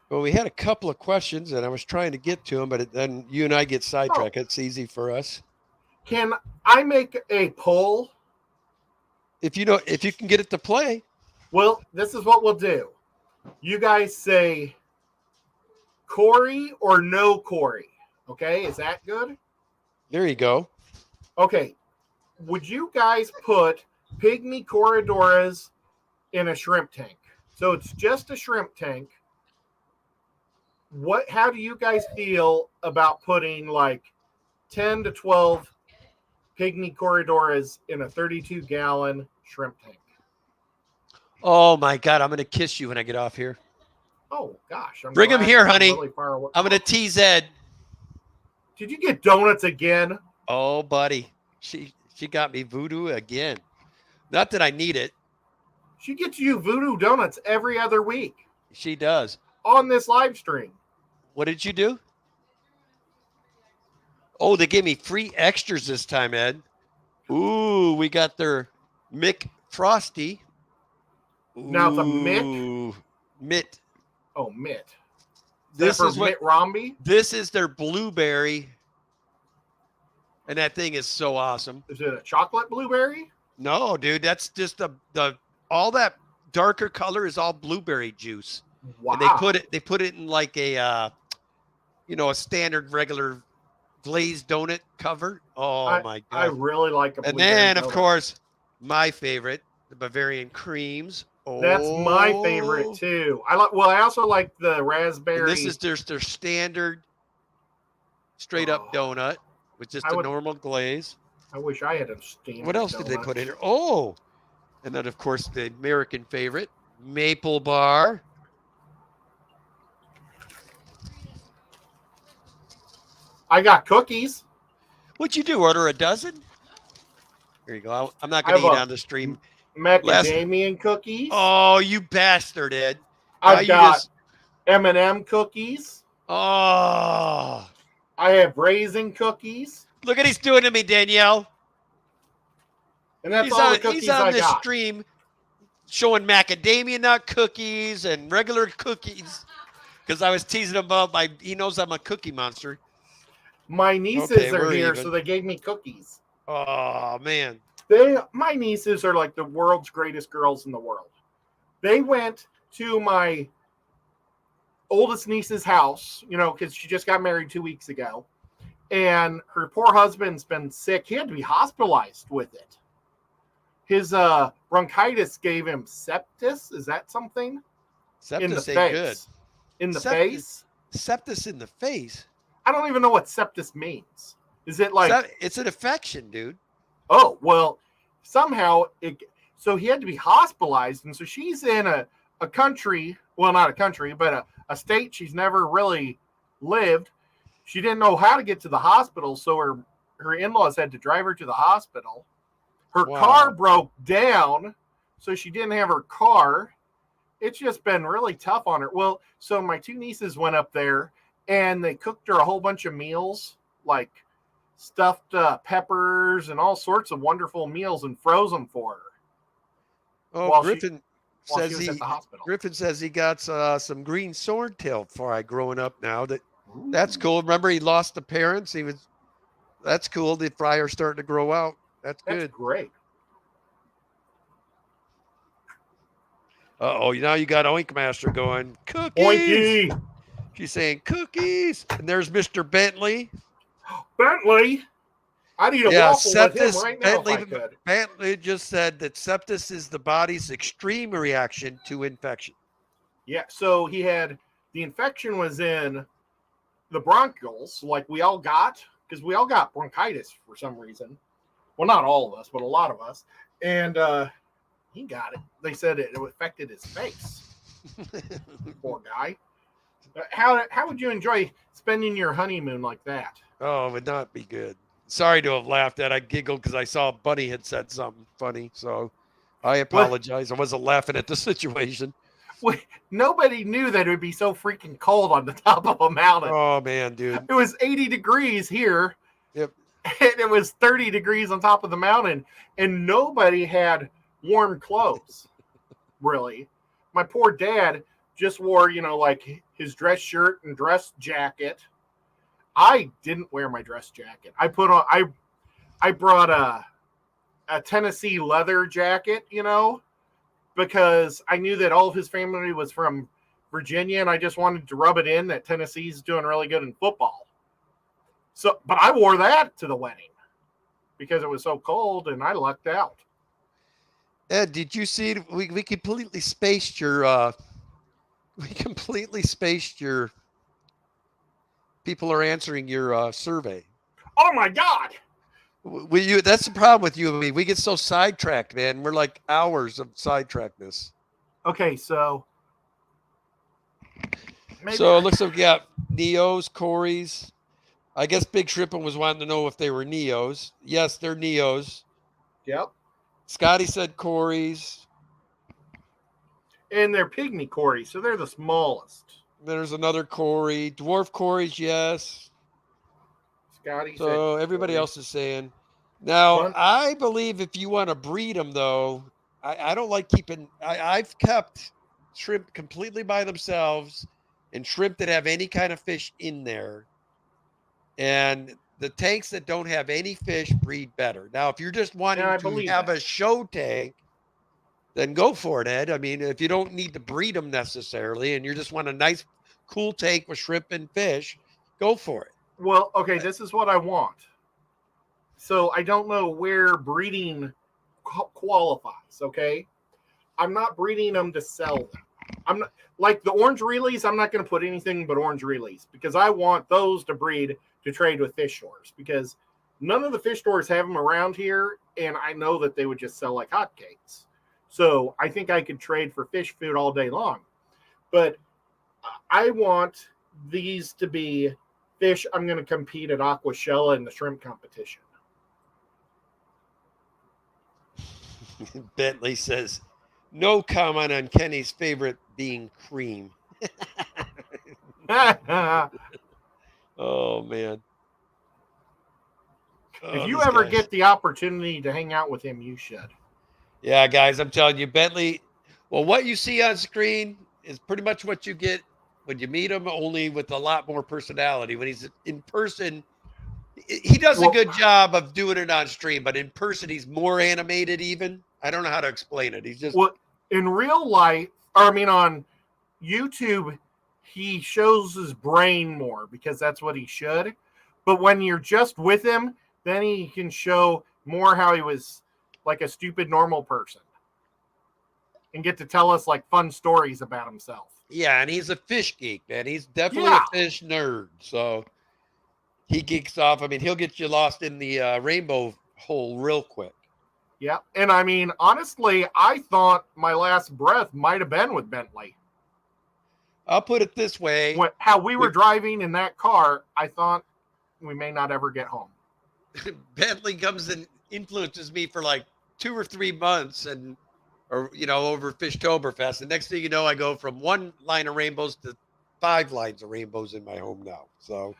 Well, we had a couple of questions, and I was trying to get to them, but then you and I get sidetracked. It's easy for us. Can I make a poll? If you can get it to play. Well, this is what we'll do. You guys say Corey or no Corey. Okay, is that good? There you go. Okay. Would you guys put pygmy corridoras in a shrimp tank? So it's just a shrimp tank. How do you guys feel about putting like 10 to 12 pygmy corridoras in a 32-gallon shrimp tank? Oh my God, I'm going to kiss you when I get off here. Oh gosh. Bring him here, honey. Really far away. I'm going to tease Ed. Did you get donuts again? Oh, buddy. She got me voodoo again. Not that I need it. She gets you Voodoo Donuts every other week She does. on this live stream. What did you do? Oh, they gave me free extras this time, Ed. Ooh, we got their Mick Frosty. Now it's a Mitt. Ooh, Mitt. Oh, Mitt. This is what Mitt Romney. this is their blueberry, and that thing is so awesome. Is it a chocolate blueberry? No, dude, that's just the all that darker color is all blueberry juice. Wow. And they put it in like a a standard regular glazed donut cover. Oh my I god. really like a And blueberry then of donut. course my favorite, the Bavarian creams. Oh, That's my favorite too. I also like the raspberry. And this is their standard straight up donut with just a normal glaze. I wish I had a standard. What else did they donut. put in here? Oh, and then of course the American favorite, maple bar. I got cookies. What'd you do? Order a dozen? Here you go. I'm not going to eat on the stream. Macadamia cookies. Oh, you bastard, Ed. I've got M&M cookies. Oh. I have raisin cookies. Look what he's doing to me, Danielle. And that's all the cookies he's on I this got. stream showing macadamia nut cookies and regular cookies because I was teasing him about he knows I'm a cookie monster. My nieces are here, so they gave me cookies. Oh, man. My nieces are like the world's greatest girls in the world. They went to my oldest niece's house, because she just got married 2 weeks ago. And her poor husband's been sick. He had to be hospitalized with it. His bronchitis gave him septis. Is that something? Septis in the ain't face. good. In the face? Septis in the face? I don't even know what septis means. Is it like... It's an infection, dude. Oh, well, somehow so he had to be hospitalized. And so she's in a country, well, not a country, but a state she's never really lived. She didn't know how to get to the hospital. So her in-laws had to drive her to the hospital. Her car broke down. So she didn't have her car. It's just been really tough on her. Well, so my two nieces went up there and they cooked her a whole bunch of meals, like stuffed peppers and all sorts of wonderful meals, and froze them for her. Oh, Griffin says he got some green swordtail fry growing up now. That's cool. Remember, he lost the parents. That's cool. The fry are starting to grow out. That's good. That's great. Uh-oh, now you got Oink Master going, cookies. Oinky. She's saying cookies. And there's Mr. Bentley. Bentley? I'd eat a waffle with him right now if I could. Bentley just said that sepsis is the body's extreme reaction to infection. Yeah, so the infection was in the bronchioles, like we all got, because we all got bronchitis for some reason. Well, not all of us, but a lot of us. And he got it. They said it affected his face. Poor guy. How would you enjoy spending your honeymoon like that? Oh, it would not be good. Sorry to have laughed at. I giggled because I saw Buddy had said something funny. So I apologize. I wasn't laughing at the situation. Nobody knew that it would be so freaking cold on the top of a mountain. Oh, man, dude. It was 80 degrees here. Yep. And it was 30 degrees on top of the mountain. And nobody had warm clothes, really. My poor dad just wore, like his dress shirt and dress jacket. I didn't wear my dress jacket. I brought a Tennessee leather jacket, because I knew that all of his family was from Virginia, and I just wanted to rub it in that Tennessee's doing really good in football. So, but I wore that to the wedding because it was so cold, and I lucked out. Ed, did you see we completely spaced your people are answering your survey. Oh my God. That's the problem with you and me. We get so sidetracked, man. We're like hours of sidetrackedness. Okay, so it looks like we got Neos, Corey's. I guess Big Shrimpin was wanting to know if they were Neos. Yes, they're Neos. Yep. Scotty said Corey's. And they're pygmy Cory, so they're the smallest. There's another Cory. Dwarf Corys, yes. Scotty So said everybody Cory. else is saying. Now, Fun. I believe if you want to breed them, though, I don't like keeping. I've kept shrimp completely by themselves and shrimp that have any kind of fish in there. And the tanks that don't have any fish breed better. Now, if you're just wanting I to believe have that. a show tank, then go for it, Ed. I mean, if you don't need to breed them necessarily and you just want a nice, cool tank with shrimp and fish, go for it. Well, okay, this is what I want. So I don't know where breeding qualifies, okay? I'm not breeding them to sell them. I'm not like the orange relays, I'm not going to put anything but orange relays because I want those to breed to trade with fish stores because none of the fish stores have them around here and I know that they would just sell like hotcakes. So I think I could trade for fish food all day long. But I want these to be fish I'm going to compete at Aquashella in the shrimp competition. Bentley says, no comment on Kenny's favorite being cream. Oh, man. If you ever get the opportunity to hang out with him, you should. Yeah, guys, I'm telling you, Bentley, well, what you see on screen is pretty much what you get when you meet him, only with a lot more personality. When he's in person, he does a good job of doing it on stream, but in person, he's more animated even. I don't know how to explain it. He's just... Well, in real life, or I mean on YouTube, he shows his brain more because that's what he should. But when you're just with him, then he can show more how he was like a stupid normal person and get to tell us like fun stories about himself. Yeah, and he's a fish geek, man. He's definitely a fish nerd. So he geeks off. I mean, he'll get you lost in the rainbow hole real quick. Yeah. And I mean, honestly, I thought my last breath might have been with Bentley. I'll put it this way. How we were driving in that car, I thought we may not ever get home. Bentley comes and influences me for like 2 or 3 months or over Fishtoberfest. The next thing you know, I go from 1 line of rainbows to 5 lines of rainbows in my home now. So,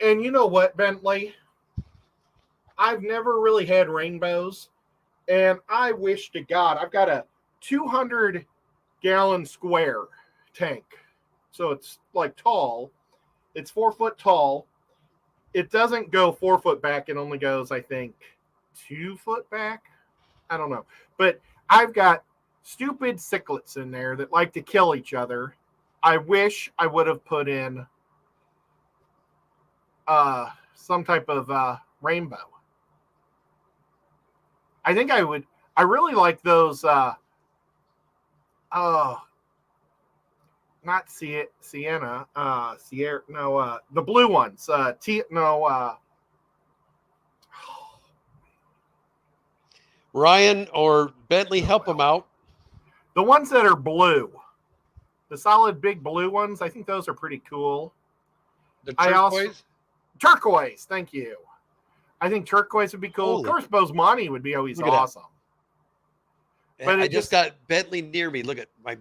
and you know what, Bentley? I've never really had rainbows, and I wish to God I've got a 200-gallon square tank. So it's like tall. It's 4 foot tall. It doesn't go 4 foot back. It only goes, I think, 2 foot back. I don't know. But I've got stupid cichlids in there that like to kill each other. I wish I would have put in some type of rainbow. I think I would. I really like those. Not Sienna. Sierra. No. The blue ones. Ryan or Bentley, help them out. The ones that are blue, the solid big blue ones. I think those are pretty cool. The turquoise. Turquoise. Thank you. I think turquoise would be cool. Holy. Of course, Bosemani would be always awesome. But I just got Bentley near me. Look at my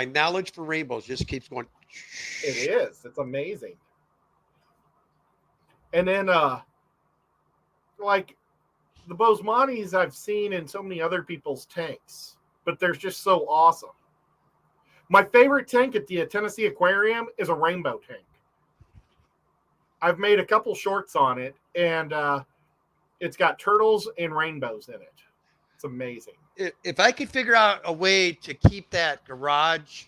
knowledge for rainbows just keeps going. It is. It's amazing. And then, like the Bosemani's I've seen in so many other people's tanks, but they're just so awesome. My favorite tank at the Tennessee Aquarium is a rainbow tank. I've made a couple shorts on it, and it's got turtles and rainbows in it. It's amazing. If I could figure out a way to keep that garage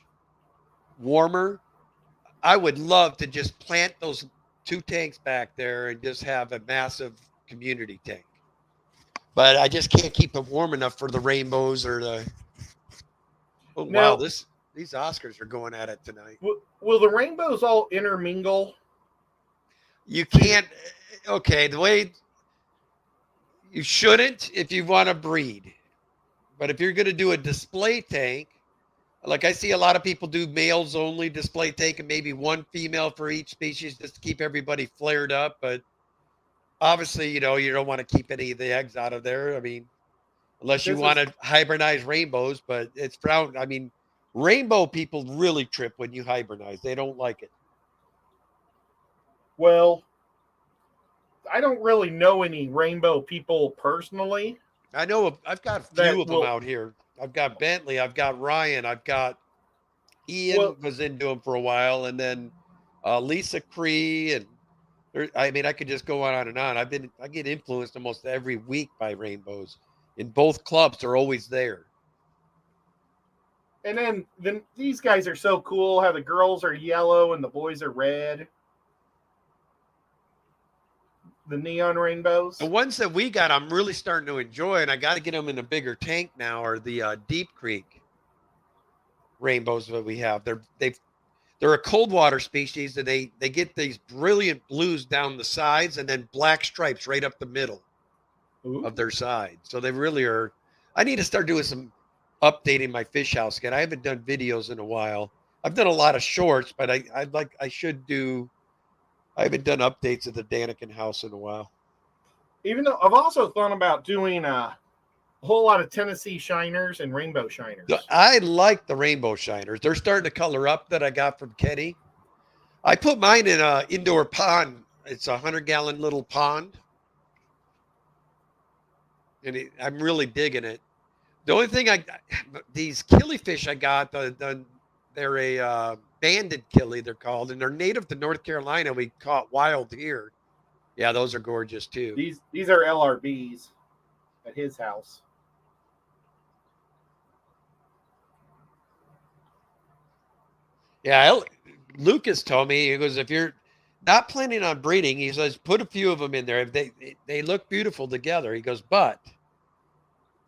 warmer, I would love to just plant those 2 tanks back there and just have a massive community tank. But I just can't keep it warm enough for the rainbows or the... Oh, now, wow, these Oscars are going at it tonight. Will the rainbows all intermingle? You can't. Okay, the way you shouldn't if you want to breed. But if you're going to do a display tank, like I see a lot of people do males only display tank and maybe 1 female for each species just to keep everybody flared up. But obviously, you don't want to keep any of the eggs out of there. I mean, unless you want to hybridize rainbows, but it's frowned. I mean, Rainbow people really trip when you hybridize. They don't like it. Well, I don't really know any rainbow people personally I know I've got a that few of them will. out here. I've got Bentley, I've got Ryan, I've got Ian Well, was into them for a while, and then Lisa Cree, and I mean, I could just go on and on. I get influenced almost every week by rainbows. In both clubs, they're always there. and then these guys are so cool. How the girls are yellow and the boys are red. The neon rainbows. The ones that we got, I'm really starting to enjoy, and I got to get them in a bigger tank now. Are the Deep Creek rainbows that we have? They're a cold water species, and they get these brilliant blues down the sides, and then black stripes right up the middle Ooh. of their side. So they really are. I need to start doing some updating my fish house again. I haven't done videos in a while. I've done a lot of shorts, but I should do. I haven't done updates of the Daniken house in a while. Even though I've also thought about doing a whole lot of Tennessee shiners and rainbow shiners. I like the rainbow shiners. They're starting to color up that I got from Kenny. I put mine in an indoor pond. It's a 100-gallon little pond. And I'm really digging it. The only thing these killifish I got, they're a banded killie, they're called, and they're native to North Carolina. We caught wild here. Yeah, those are gorgeous too. These are LRBs at his house. Yeah, Lucas told me, he goes, if you're not planning on breeding, he says, put a few of them in there. They look beautiful together. He goes, but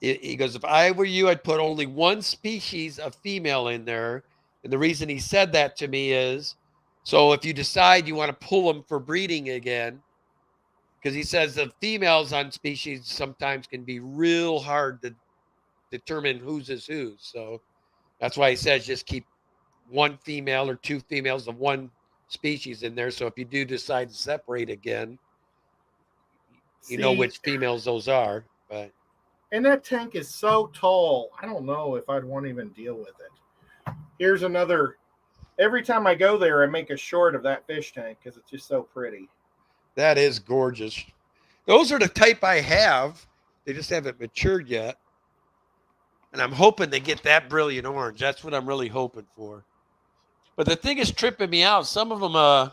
he goes, if I were you, I'd put only one species of female in there. And the reason he said that to me is, so if you decide you want to pull them for breeding again, because he says the females on species sometimes can be real hard to determine whose is whose. So that's why he says just keep one female or two females of one species in there. So if you do decide to separate again, you know which females those are. But and that tank is so tall. I don't know if I'd want to even deal with it. Here's another. Every time I go there, I make a short of that fish tank because it's just so pretty. That is gorgeous. Those are the type I have. They just haven't matured yet. And I'm hoping they get that brilliant orange. That's what I'm really hoping for. But the thing is tripping me out. Some of them, I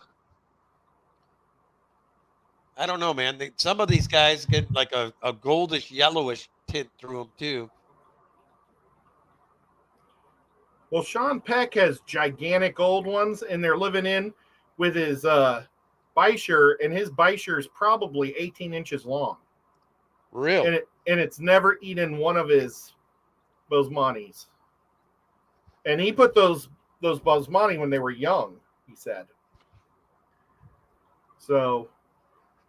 don't know, man. Some of these guys get like a goldish, yellowish tint through them too. Well, Sean Peck has gigantic old ones, and they're living in with his Beischer, and his Beischer is probably 18 inches long. Real. And it's never eaten one of his Boesemans. And he put those Boesemani when they were young, he said. So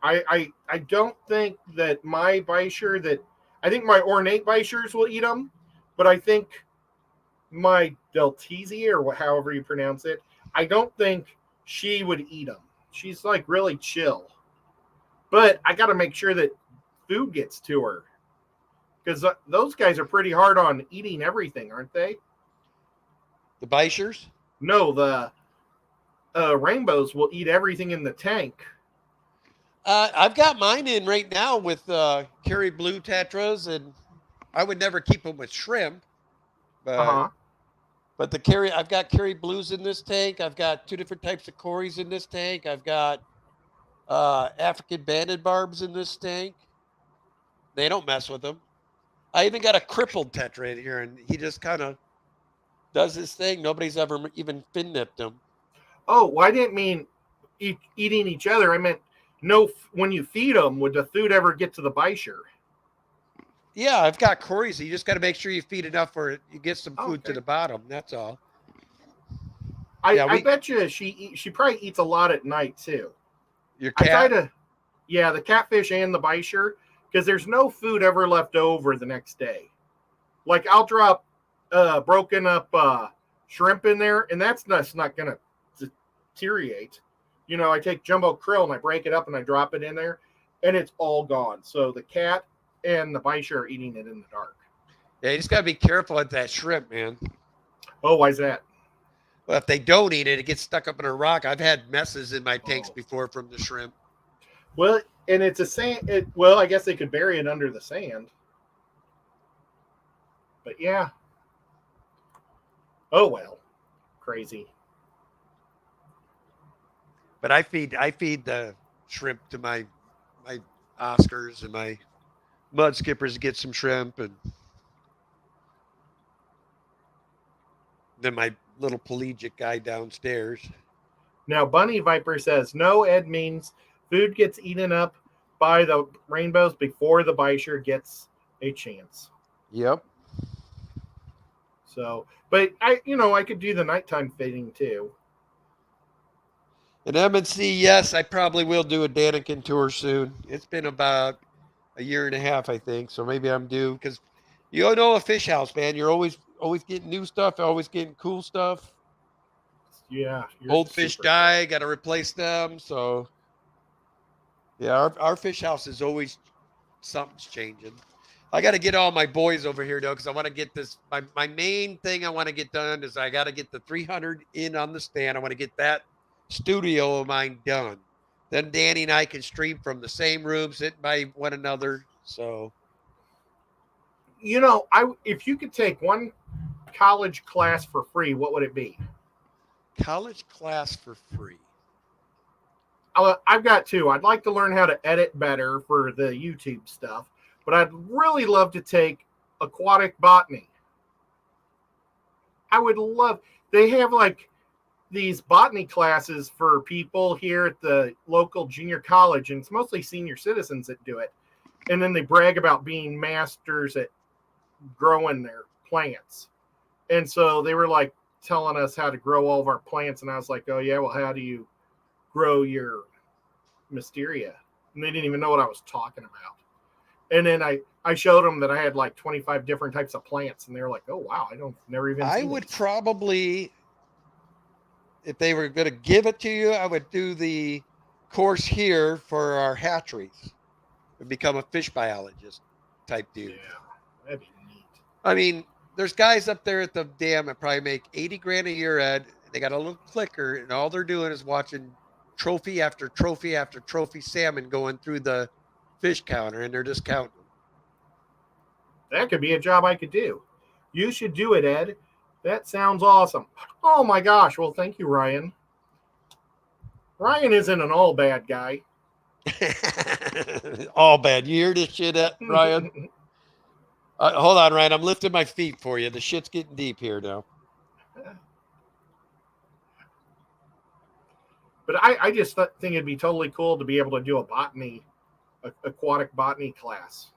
I don't think that my Beischer I think my ornate Beischers will eat them, but I think my Deltese, or however you pronounce it, I don't think she would eat them. She's like really chill. But I got to make sure that food gets to her, because those guys are pretty hard on eating everything, aren't they? The Beischers? No, the rainbows will eat everything in the tank. I've got mine in right now with Kerry Blue Tetras, and I would never keep them with shrimp. But, but I've got Kerry Blues in this tank. I've got two different types of Corys in this tank. I've got African banded barbs in this tank. They don't mess with them. I even got a crippled tetra in here, and he just kind of does his thing. Nobody's ever even fin nipped him. Oh, well, I didn't mean eating each other. I meant when you feed them, would the food ever get to the Beischer? Yeah, I've got Corys. You just got to make sure you feed enough for it. You get some food to the bottom. That's all. I bet you she probably eats a lot at night too. Your cat? The catfish and the Beischer, because there's no food ever left over the next day. Like I'll drop broken up shrimp in there, and that's not going to deteriorate. You know, I take jumbo krill and I break it up and I drop it in there, and it's all gone. So the cat and the Beischer are eating it in the dark. Yeah, you just got to be careful with that shrimp, man. Oh, why's that? Well, if they don't eat it, it gets stuck up in a rock. I've had messes in my tanks Oh. before from the shrimp. Well, and it's a sand. Well, I guess they could bury it under the sand. But yeah. Oh well. Crazy. But I feed the shrimp to my Oscars and my mud skippers to get some shrimp, and then my little pelagic guy downstairs. Now, Bunny Viper says no. Ed means food gets eaten up by the rainbows before the Bisher gets a chance. Yep. So, but I could do the nighttime feeding too. And M&C, yes, I probably will do a Daniken tour soon. It's been about a year and a half, I think. So maybe I'm due because you don't know a fish house, man. You're always getting new stuff, always getting cool stuff. Yeah, Old fish die, got to replace them. So yeah, our fish house is always something's changing. I got to get all my boys over here though, because I want to get this. My main thing I want to get done is I got to get the 300 in on the stand. I want to get that studio of mine done. Then Danny and I can stream from the same room, sitting by one another. So if you could take one college class for free, what would it be? college class for free. I've got two. I'd like to learn how to edit better for the YouTube stuff, but I'd really love to take aquatic botany. I would love. They have like these botany classes for people here at the local junior college, and it's mostly senior citizens that do it. And then they brag about being masters at growing their plants. And so they were like telling us how to grow all of our plants, and I was like, "Oh yeah, well, how do you grow your Mysteria?" And they didn't even know what I was talking about. And then I showed them that I had like 25 different types of plants, and they were like, "Oh wow, never even." I seen would these." probably, if they were going to give it to you, I would do the course here for our hatcheries and become a fish biologist type dude. Yeah, that'd be neat. I mean, there's guys up there at the dam that probably make 80 grand a year, Ed. They got a little clicker, and all they're doing is watching trophy after trophy after trophy salmon going through the fish counter, and they're just counting them. That could be a job I could do. You should do it, Ed. That sounds awesome. Oh my gosh. Well, thank you, Ryan. Ryan isn't an all bad guy. All bad. You hear this shit, Ryan? Hold on, Ryan. I'm lifting my feet for you. The shit's getting deep here now. But I just think it'd be totally cool to be able to do aquatic botany class.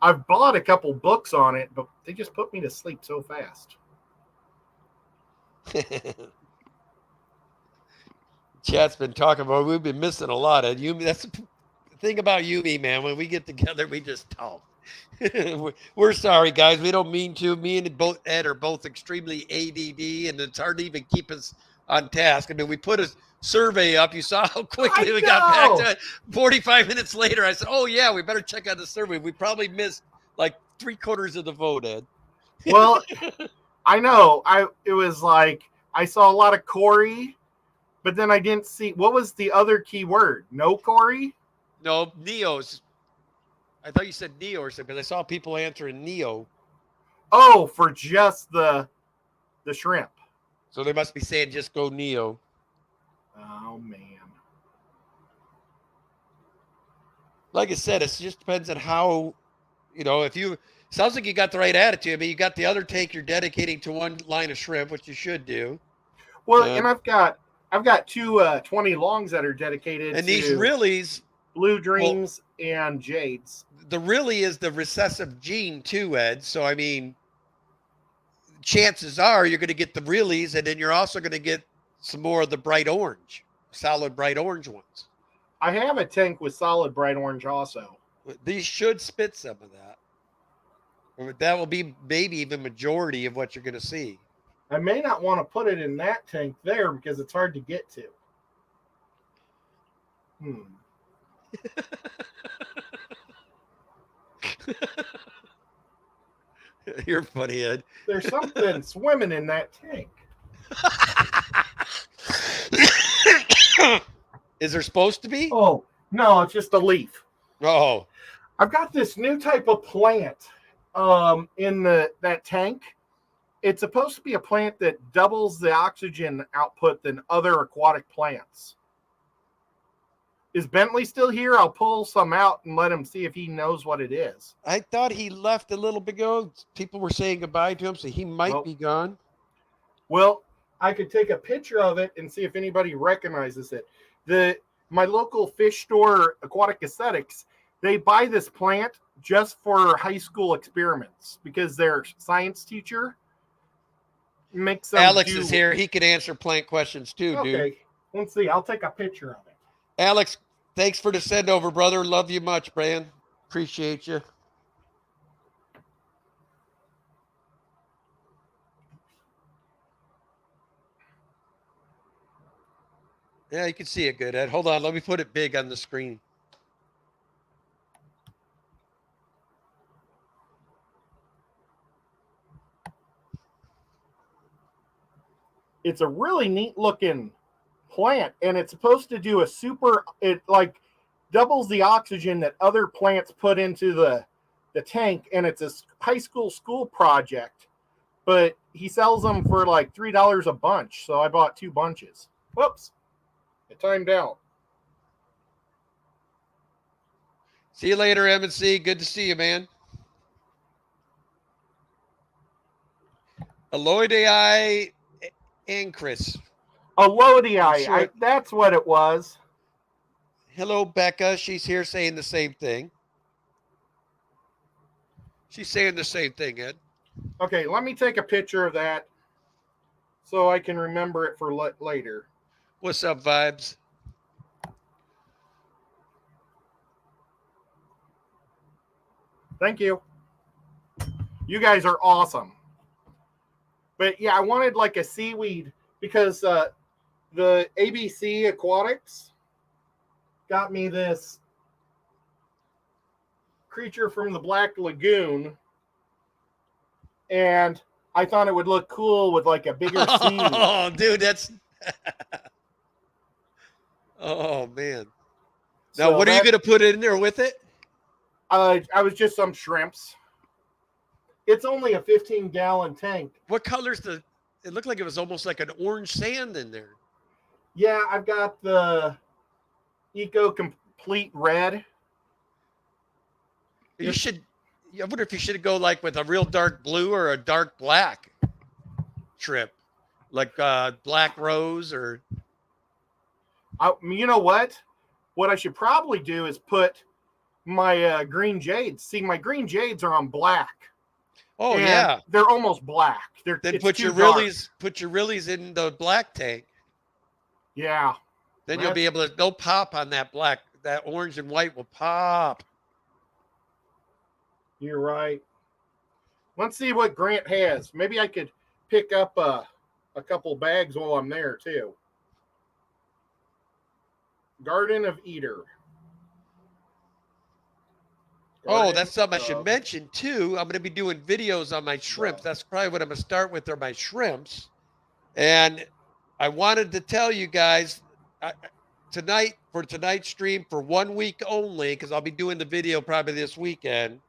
I've bought a couple books on it, but they just put me to sleep so fast. Chat's been talking about, we've been missing a lot of Yumi. That's the thing about Yumi, man. When we get together, we just talk. We're sorry, guys. We don't mean to. Me and both Ed are both extremely ADD, and it's hard to even keep us on task. I mean, we put a survey up. You saw how quickly we got back to it. 45 minutes later, I said, "Oh yeah, we better check out the survey." We probably missed like 3/4 of the vote, Ed. Well, I know. It was like I saw a lot of Corey, but then I didn't see what was the other key word. No Corey? No, Neo's. I thought you said Neo or something, because I saw people answering Neo. Oh, for just the shrimp. So they must be saying just go Neo. Oh man. Like I said, it just depends on how, if you, sounds like you got the right attitude. I mean, you got the other tank you're dedicating to one line of shrimp, which you should do. Well, and I've got two 20 longs that are dedicated and to these Rillies, Blue Dreams and Jades. The Rillie is the recessive gene too, Ed. So I mean, chances are you're going to get the Rillies, and then you're also going to get some more of the bright orange, solid bright orange ones. I have a tank with solid bright orange also. These should spit some of that. That will be maybe even majority of what you're going to see. I may not want to put it in that tank there because it's hard to get to. You're funny, Ed. There's something swimming in that tank. Is there supposed to be? Oh, no, it's just a leaf. Oh, I've got this new type of plant in that tank. It's supposed to be a plant that doubles the oxygen output than other aquatic plants. Is Bentley still here? I'll pull some out and let him see if he knows what it is. I thought he left a little bit ago. People were saying goodbye to him, so he might Well- be gone. Well, I could take a picture of it and see if anybody recognizes it. My local fish store, Aquatic Aesthetics, they buy this plant just for high school experiments because their science teacher makes them Alex do- is here. He can answer plant questions too, dude. Okay, let's see. I'll take a picture of it. Alex, thanks for the send over, brother. Love you much, man. Appreciate you. Yeah, you can see it good, Ed. Hold on. Let me put it big on the screen. It's a really neat looking plant, and it's supposed to do it like doubles the oxygen that other plants put into the tank, and it's a high school project, but he sells them for like $3 a bunch, so I bought 2 bunches. Whoops, it timed out. See you later, M&C. Good to see you, man. Aloidii and Chris. Elodii, Sure. that's what it was. Hello, Becca. She's here saying the same thing. She's saying the same thing, Ed. Okay, let me take a picture of that so I can remember it for later. What's up, Vibes? Thank you. You guys are awesome. But yeah, I wanted like a seaweed because the ABC Aquatics got me this creature from the Black Lagoon, and I thought it would look cool with like a bigger seaweed. Oh, dude, that's. Oh man. Now, So what are you going to put in there with it? I was just some shrimps. It's only a 15-gallon tank. What color's the? It looked like it was almost like an orange sand in there. Yeah, I've got the Eco Complete Red. You should. I wonder if you should go like with a real dark blue or a dark black shrimp, like black rose or. You know what? What I should probably do is put my green jades. See, my green jades are on black. Oh and yeah. they're almost black. Then it's put too your dark. realies in the black tank. Yeah. Then you'll be able to. They'll pop on that black. That orange and white will pop. You're right. Let's see what Grant has. Maybe I could pick up a couple bags while I'm there too. Garden of Eder. Oh, that's something I should mention too. I'm going to be doing videos on my shrimps. Yeah. That's probably what I'm going to start with are my shrimps. And I wanted to tell you guys tonight's stream for 1 week only, because I'll be doing the video probably this weekend.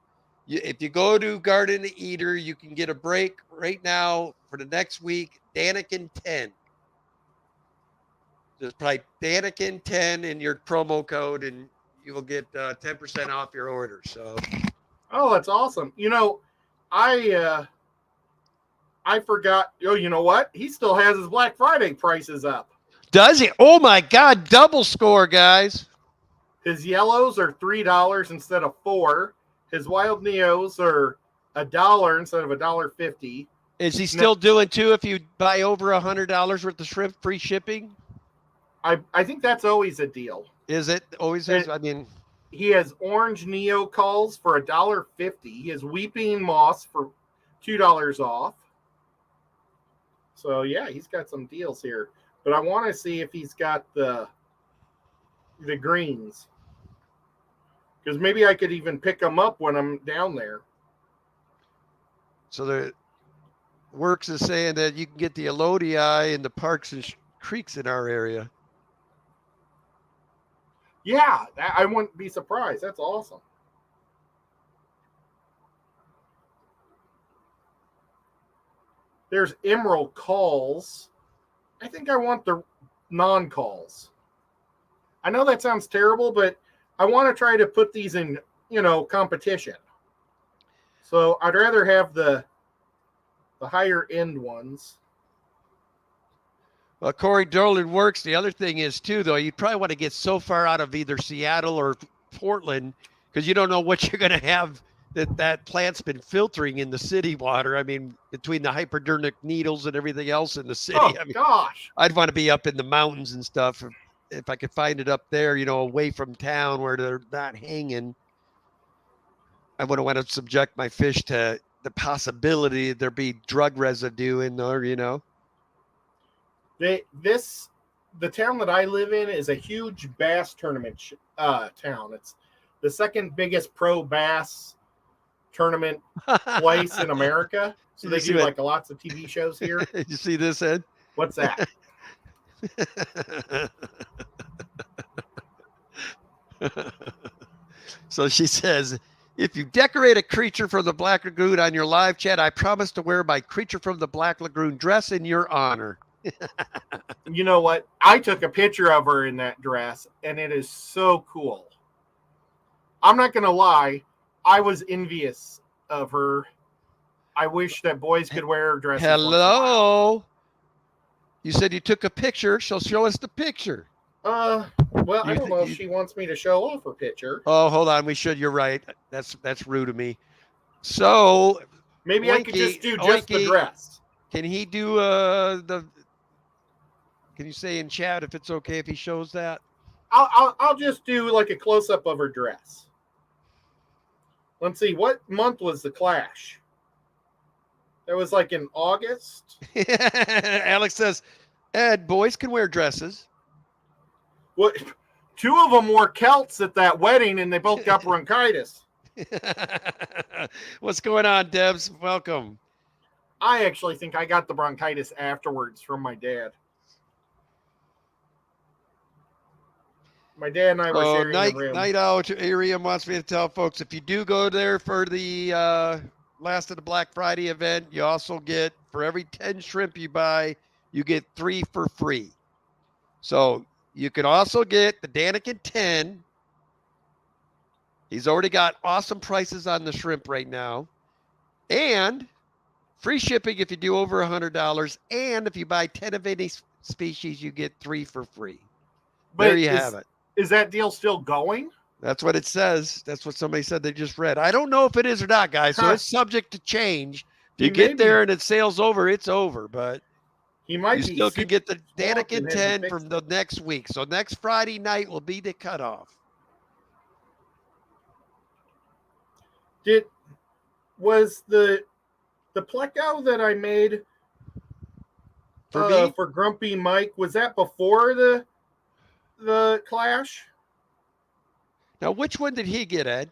If you go to Garden of Eder, you can get a break right now for the next week. Daniken 10. Just type Daniken 10 in your promo code, and you will get 10% off your order. So, oh, that's awesome. You know, I forgot. Oh, you know what? He still has his Black Friday prices up. does he? Oh my God! Double score, guys. His yellows are $3 instead of $4. His wild neos are $1 instead of $1.50. Is he still doing too? If you buy over $100 worth of shrimp, free shipping. I think that's always a deal. Is it always? I mean, he has orange neo calls for $1.50. He has weeping moss for $2 off. So yeah, he's got some deals here. But I want to see if he's got the greens, because maybe I could even pick them up when I'm down there. So the Works is saying that you can get the elodii in the parks and creeks in our area. Yeah, I wouldn't be surprised. That's awesome. There's emerald calls. I think I want the non-calls. I know that sounds terrible, but I want to try to put these in, competition. So I'd rather have the higher end ones. Well, Corey Dolan Works. The other thing is too, though, you probably want to get so far out of either Seattle or Portland because you don't know what you're going to have. That plant's been filtering in the city water. I mean, between the hypodermic needles and everything else in the city. Oh, I mean, gosh. I'd want to be up in the mountains and stuff. If I could find it up there, away from town where they're not hanging. I wouldn't want to subject my fish to the possibility there be drug residue in there, The town that I live in is a huge bass tournament town. It's the second biggest pro bass tournament place in America. So they do like lots of TV shows here. Did you see this, Ed? What's that? So she says, if you decorate a creature from the Black Lagoon on your live chat, I promise to wear my creature from the Black Lagoon dress in your honor. You know what? I took a picture of her in that dress, and it is so cool. I'm not going to lie. I was envious of her. I wish that boys could wear dresses. Hello. You said you took a picture. She'll show us the picture. Well, I don't know if she wants me to show off her picture. Oh, hold on. We should. You're right. That's rude of me. So maybe I could just do just the dress. Can he do Can you say in chat if it's okay if he shows that? I'll just do like a close up of her dress. Let's see. What month was the Clash? That was like in August. Alex says, Ed, boys can wear dresses. Well, two of them wore kilts at that wedding, and they both got bronchitis. What's going on, Debs? Welcome. I actually think I got the bronchitis afterwards from my dad. My dad and I were sharing the room. Night Out area wants me to tell folks, if you do go there for the last of the Black Friday event, you also get, for every 10 shrimp you buy, you get 3 for free. So you can also get the Daniken 10. He's already got awesome prices on the shrimp right now. And free shipping if you do over $100. And if you buy 10 of any species, you get 3 for free. There you have it. Is that deal still going? That's what it says. That's what somebody said they just read. I don't know if it is or not, guys. So it's subject to change. If you get there and it sales over, it's over. But you still can get the Daniken 10 from the next week. So next Friday night will be the cutoff. Was the pleco that I made for Grumpy Mike, was that before the Clash? Now, which one did he get, Ed?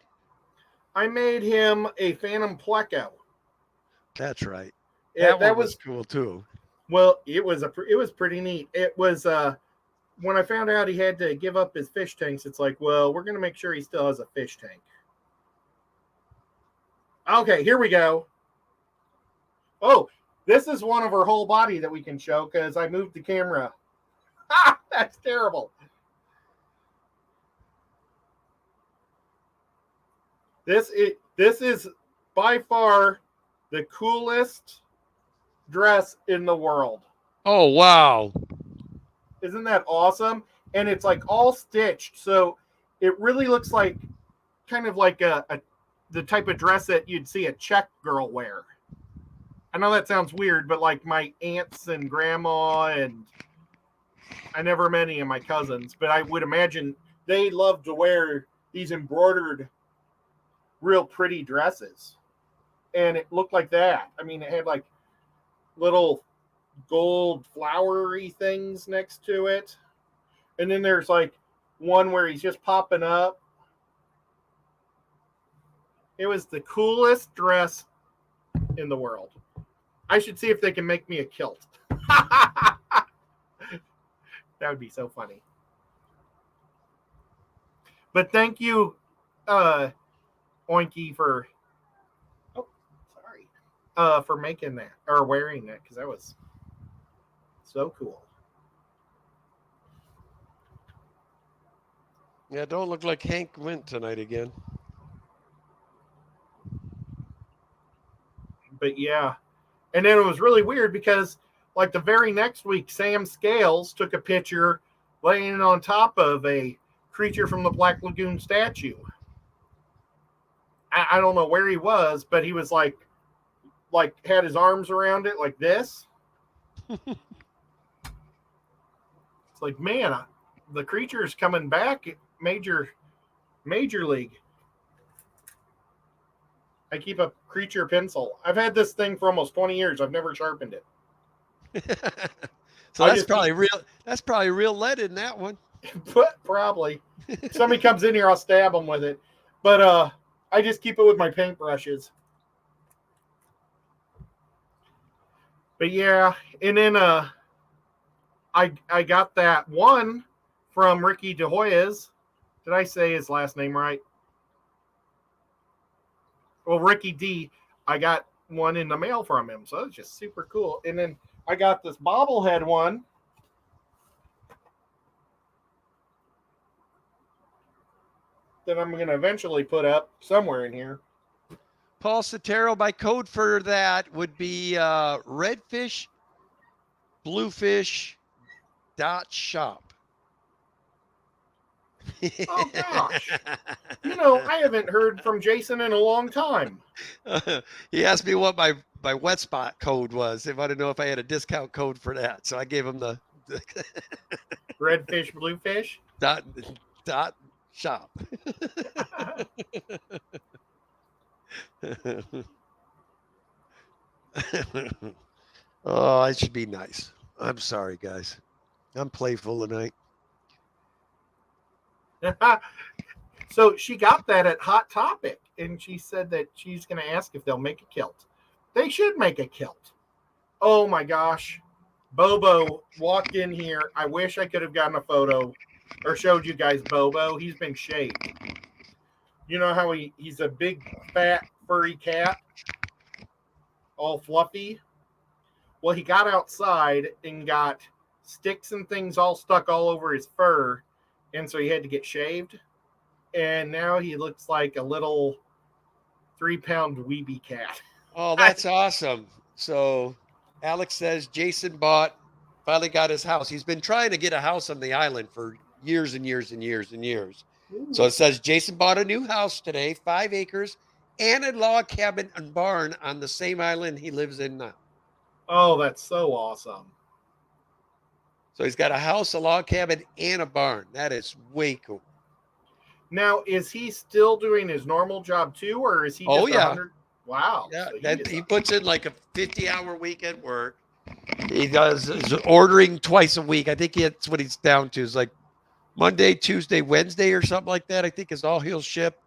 I made him a Phantom Pleco. That's right. Yeah, that was cool too. Well, it was pretty neat. It was when I found out he had to give up his fish tanks, it's like, well, we're going to make sure he still has a fish tank. Okay, here we go. Oh, this is one of her whole body that we can show because I moved the camera. Ah, that's terrible. This is by far the coolest dress in the world. Oh, wow. Isn't that awesome? And it's like all stitched. So it really looks like kind of like the type of dress that you'd see a Czech girl wear. I know that sounds weird, but like my aunts and grandma, and I never met any of my cousins, but I would imagine they love to wear these embroidered, real pretty dresses. And it looked like that. I mean, it had like little gold flowery things next to it. And then there's like one where he's just popping up. It was the coolest dress in the world. I should see if they can make me a kilt. That would be so funny. But thank you, Oinky, for for making that or wearing that, because that was so cool. Yeah, don't look like Hank went tonight again. But yeah. And then it was really weird because, like, the very next week, Sam Scales took a picture laying on top of a Creature from the Black Lagoon statue. I don't know where he was, but he was like had his arms around it like this. It's like, man, the Creature is coming back major league. I keep a Creature pencil. I've had this thing for almost 20 years. I've never sharpened it. So that's probably real. That's probably real lead in that one. Probably. If somebody comes in here, I'll stab them with it. But I just keep it with my paintbrushes. But yeah, and then I got that one from Ricky De Hoyos. Did I say his last name right? Well, Ricky D. I got one in the mail from him, so it's just super cool. And then I got this bobblehead one. That I'm going to eventually put up somewhere in here. Paul Sotero, my code for that would be redfish, bluefish .shop. Oh, gosh. You know, I haven't heard from Jason in a long time. He asked me what my wet spot code was. He wanted to know if I had a discount code for that. So I gave him the Redfish, bluefish? dot shop. Oh, I should be nice. I'm sorry, guys. I'm playful tonight. So she got that at Hot Topic, and she said that she's going to ask if they'll make a kilt. They should make a kilt. Oh my gosh. Bobo walked in here. I wish I could have gotten a photo or showed you guys Bobo. He's been shaved. You know how he's a big, fat, furry cat? All fluffy? Well, he got outside and got sticks and things all stuck all over his fur, and so he had to get shaved. And now he looks like a little 3-pound weeby cat. Oh, that's awesome. So Alex says Jason finally got his house. He's been trying to get a house on the island for years and years and years and years. Ooh. So it says Jason bought a new house today, 5 acres, and a log cabin and barn on the same island he lives in now. Oh, that's so awesome. So he's got a house, a log cabin, and a barn. That is way cool. Now, is he still doing his normal job too, or is he just 100? Wow. Yeah, so he puts in like a 50-hour week at work. He does ordering twice a week. I think that's what he's down to, is like Monday, Tuesday, Wednesday or something like that, I think is all he'll ship.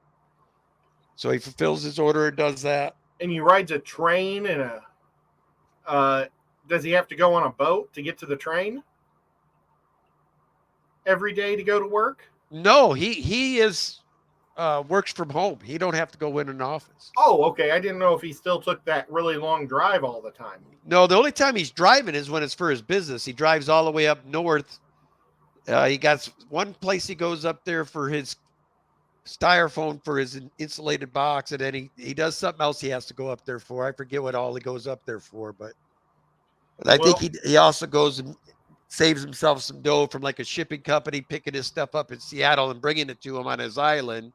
So he fulfills his order and does that. And he rides a train and does he have to go on a boat to get to the train every day to go to work? No, he is works from home. He don't have to go in an office. Oh, okay. I didn't know if he still took that really long drive all the time. No, the only time he's driving is when it's for his business. He drives all the way up north. He got one place he goes up there for his styrofoam for his insulated box, and then he does something else he has to go up there for. I forget what all he goes up there for, but I think he also goes and saves himself some dough from like a shipping company picking his stuff up in Seattle and bringing it to him on his island.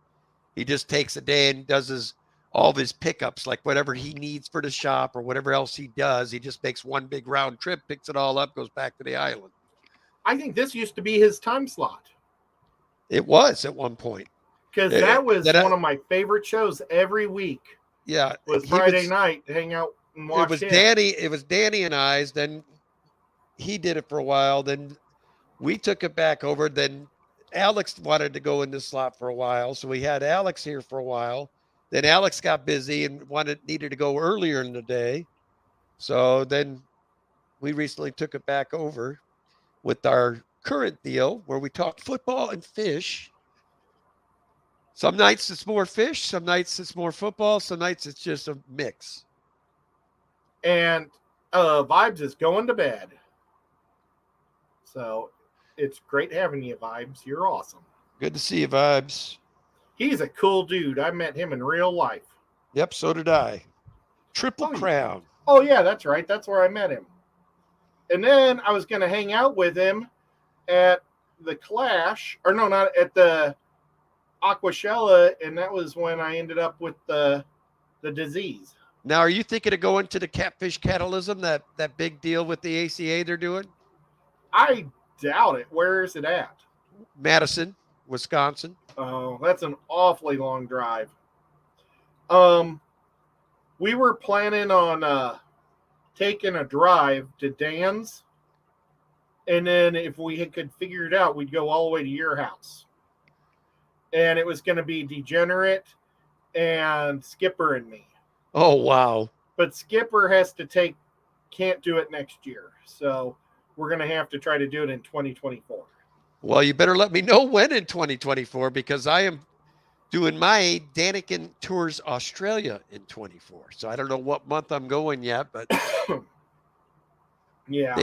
He just takes a day and does all of his pickups, like whatever he needs for the shop or whatever else he does. He just makes one big round trip, picks it all up, goes back to the island. I think this used to be his time slot. It was at one point. Because that was one of my favorite shows every week. Yeah. Was Friday night to hang out and watch it was Danny and I's. Then he did it for a while. Then we took it back over. Then Alex wanted to go in this slot for a while. So we had Alex here for a while. Then Alex got busy and needed to go earlier in the day. So then we recently took it back over with our current deal where we talk football and fish. Some nights it's more fish, some nights it's more football, some nights it's just a mix. And Vibes is going to bed. So it's great having you, Vibes. You're awesome. Good to see you, Vibes. He's a cool dude. I met him in real life. Yep, so did I. Triple Crown. Oh, yeah, that's right. That's where I met him. And then I was going to hang out with him at the Clash. Or no, not at the Aquashella. And that was when I ended up with the disease. Now, are you thinking of going to the Catfish Catalysm, that big deal with the ACA they're doing? I doubt it. Where is it at? Madison, Wisconsin. Oh, that's an awfully long drive. We were planning on taking a drive to Dan's, and then if we could figure it out, we'd go all the way to your house. And it was going to be Degenerate and Skipper and me. Oh, wow. But Skipper can't do it next year. So we're going to have to try to do it in 2024. Well, you better let me know when in 2024, because I am doing my Daniken Tours Australia in 24. So I don't know what month I'm going yet, but yeah,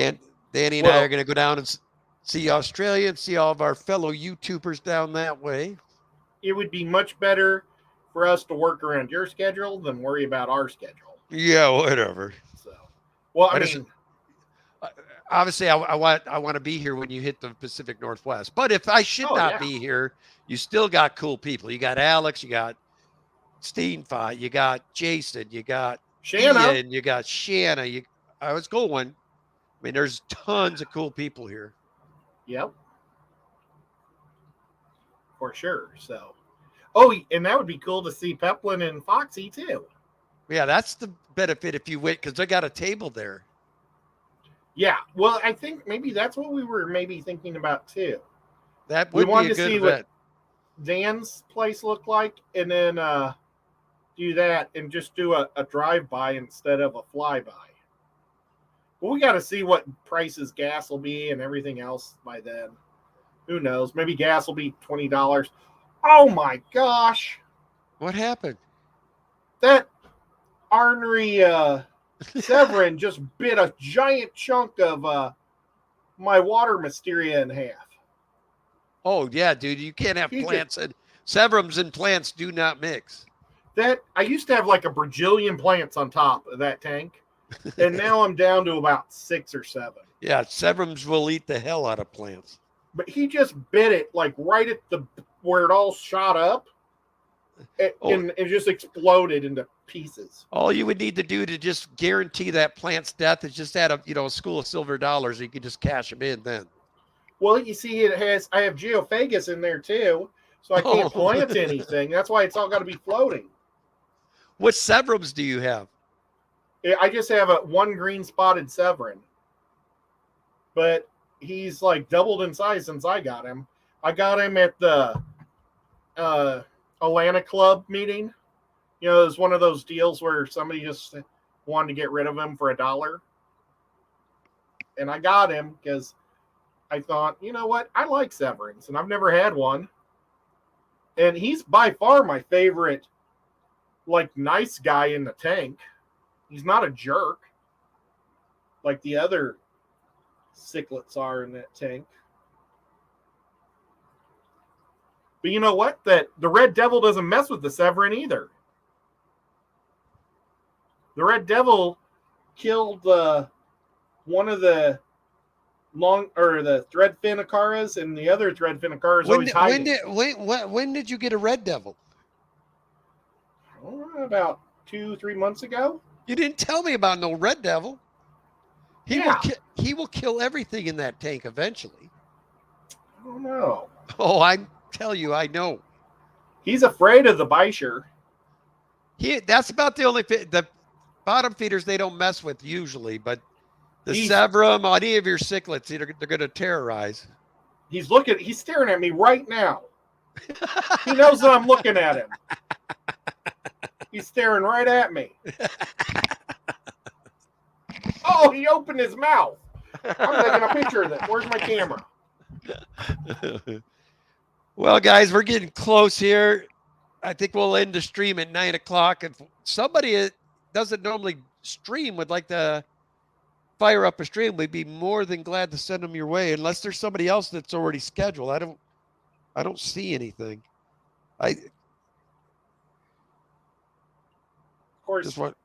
Danny and I are going to go down and see Australia and see all of our fellow YouTubers down that way. It would be much better for us to work around your schedule than worry about our schedule. Yeah, whatever. So, well, I mean, obviously, I want to be here when you hit the Pacific Northwest. But if I should not be here, you still got cool people. You got Alex, you got Steenfight, you got Jason, you got Shanna, Ian, you got Shanna. I was going. I mean, there's tons of cool people here. Yep, for sure. So, and that would be cool to see Peplin and Foxy too. Yeah, that's the benefit if you wait, because they got a table there. Yeah, well, I think maybe that's what we were thinking about too. That would be a good event. What Dan's place looked like, and then do that and just do a drive-by instead of a flyby. Well, we got to see what prices gas will be and everything else by then. Who knows? Maybe gas will be $20. Oh my gosh! What happened? That ornery Severin just bit a giant chunk of my water Mysteria in half. Oh yeah, dude! You can't have plants and Severums and plants do not mix. That I used to have like a bajillion plants on top of that tank, and now I'm down to about 6 or 7. Yeah, Severums will eat the hell out of plants. But he just bit it like right at where it all shot up, and it just exploded into pieces. All you would need to do to just guarantee that plant's death is just add a school of silver dollars. You could just cash them in then. Well, you see, I have geophagus in there too, so I can't plant anything. That's why it's all got to be floating. What Severums do you have? I just have one green spotted Severin, but he's like doubled in size since I got him. I got him at the Atlanta Club meeting. It was one of those deals where somebody just wanted to get rid of him for $1. And I got him because I thought, you know what? I like Severins, and I've never had one. And he's by far my favorite, like, nice guy in the tank. He's not a jerk like the other cichlids are in that tank. But you know what? The Red Devil doesn't mess with the Severin either. The Red Devil killed one of the the threadfin Acaras, and the other threadfin Acaras always hiding. When did you get a Red Devil? About 2-3 months ago. You didn't tell me about no Red Devil. He will kill everything in that tank eventually. I don't know. Oh, I tell you, I know. He's afraid of the Bisher. That's about the only the bottom feeders they don't mess with usually, but the Severum, any of your cichlids, they're going to terrorize. He's staring at me right now. He knows that I'm looking at him. He's staring right at me. Oh, he opened his mouth. I'm taking a picture of this. Where's my camera? Well, guys, we're getting close here. I think we'll end the stream at 9 o'clock. If somebody doesn't normally stream would like to fire up a stream, we'd be more than glad to send them your way. Unless there's somebody else that's already scheduled. I don't see anything. Of course. Just want.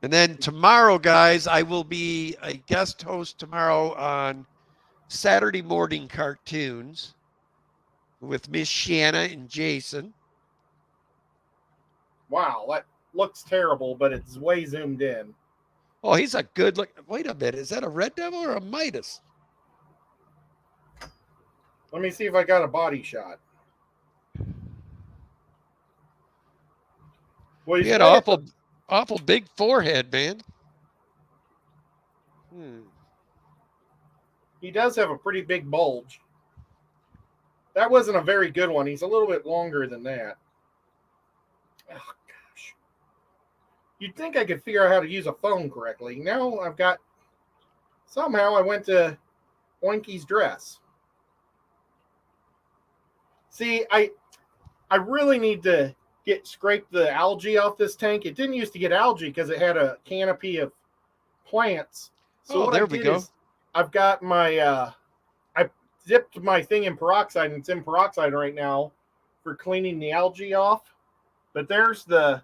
And then tomorrow, guys, I will be a guest host tomorrow on Saturday Morning Cartoons with Miss Shanna and Jason. Wow, that looks terrible, but it's way zoomed in. Oh, he's a good look. Wait a minute. Is that a Red Devil or a Midas? Let me see if I got a body shot. Well, He had an awful big forehead, man. He does have a pretty big bulge. That wasn't a very good one. He's a little bit longer than that. Oh, gosh. You'd think I could figure out how to use a phone correctly. Now I've got... Somehow I went to Oinky's dress. See, I really need to scrape the algae off this tank. It didn't used to get algae because it had a canopy of plants. So there we go. I've got my... I dipped my thing in peroxide, and it's in peroxide right now for cleaning the algae off. But there's the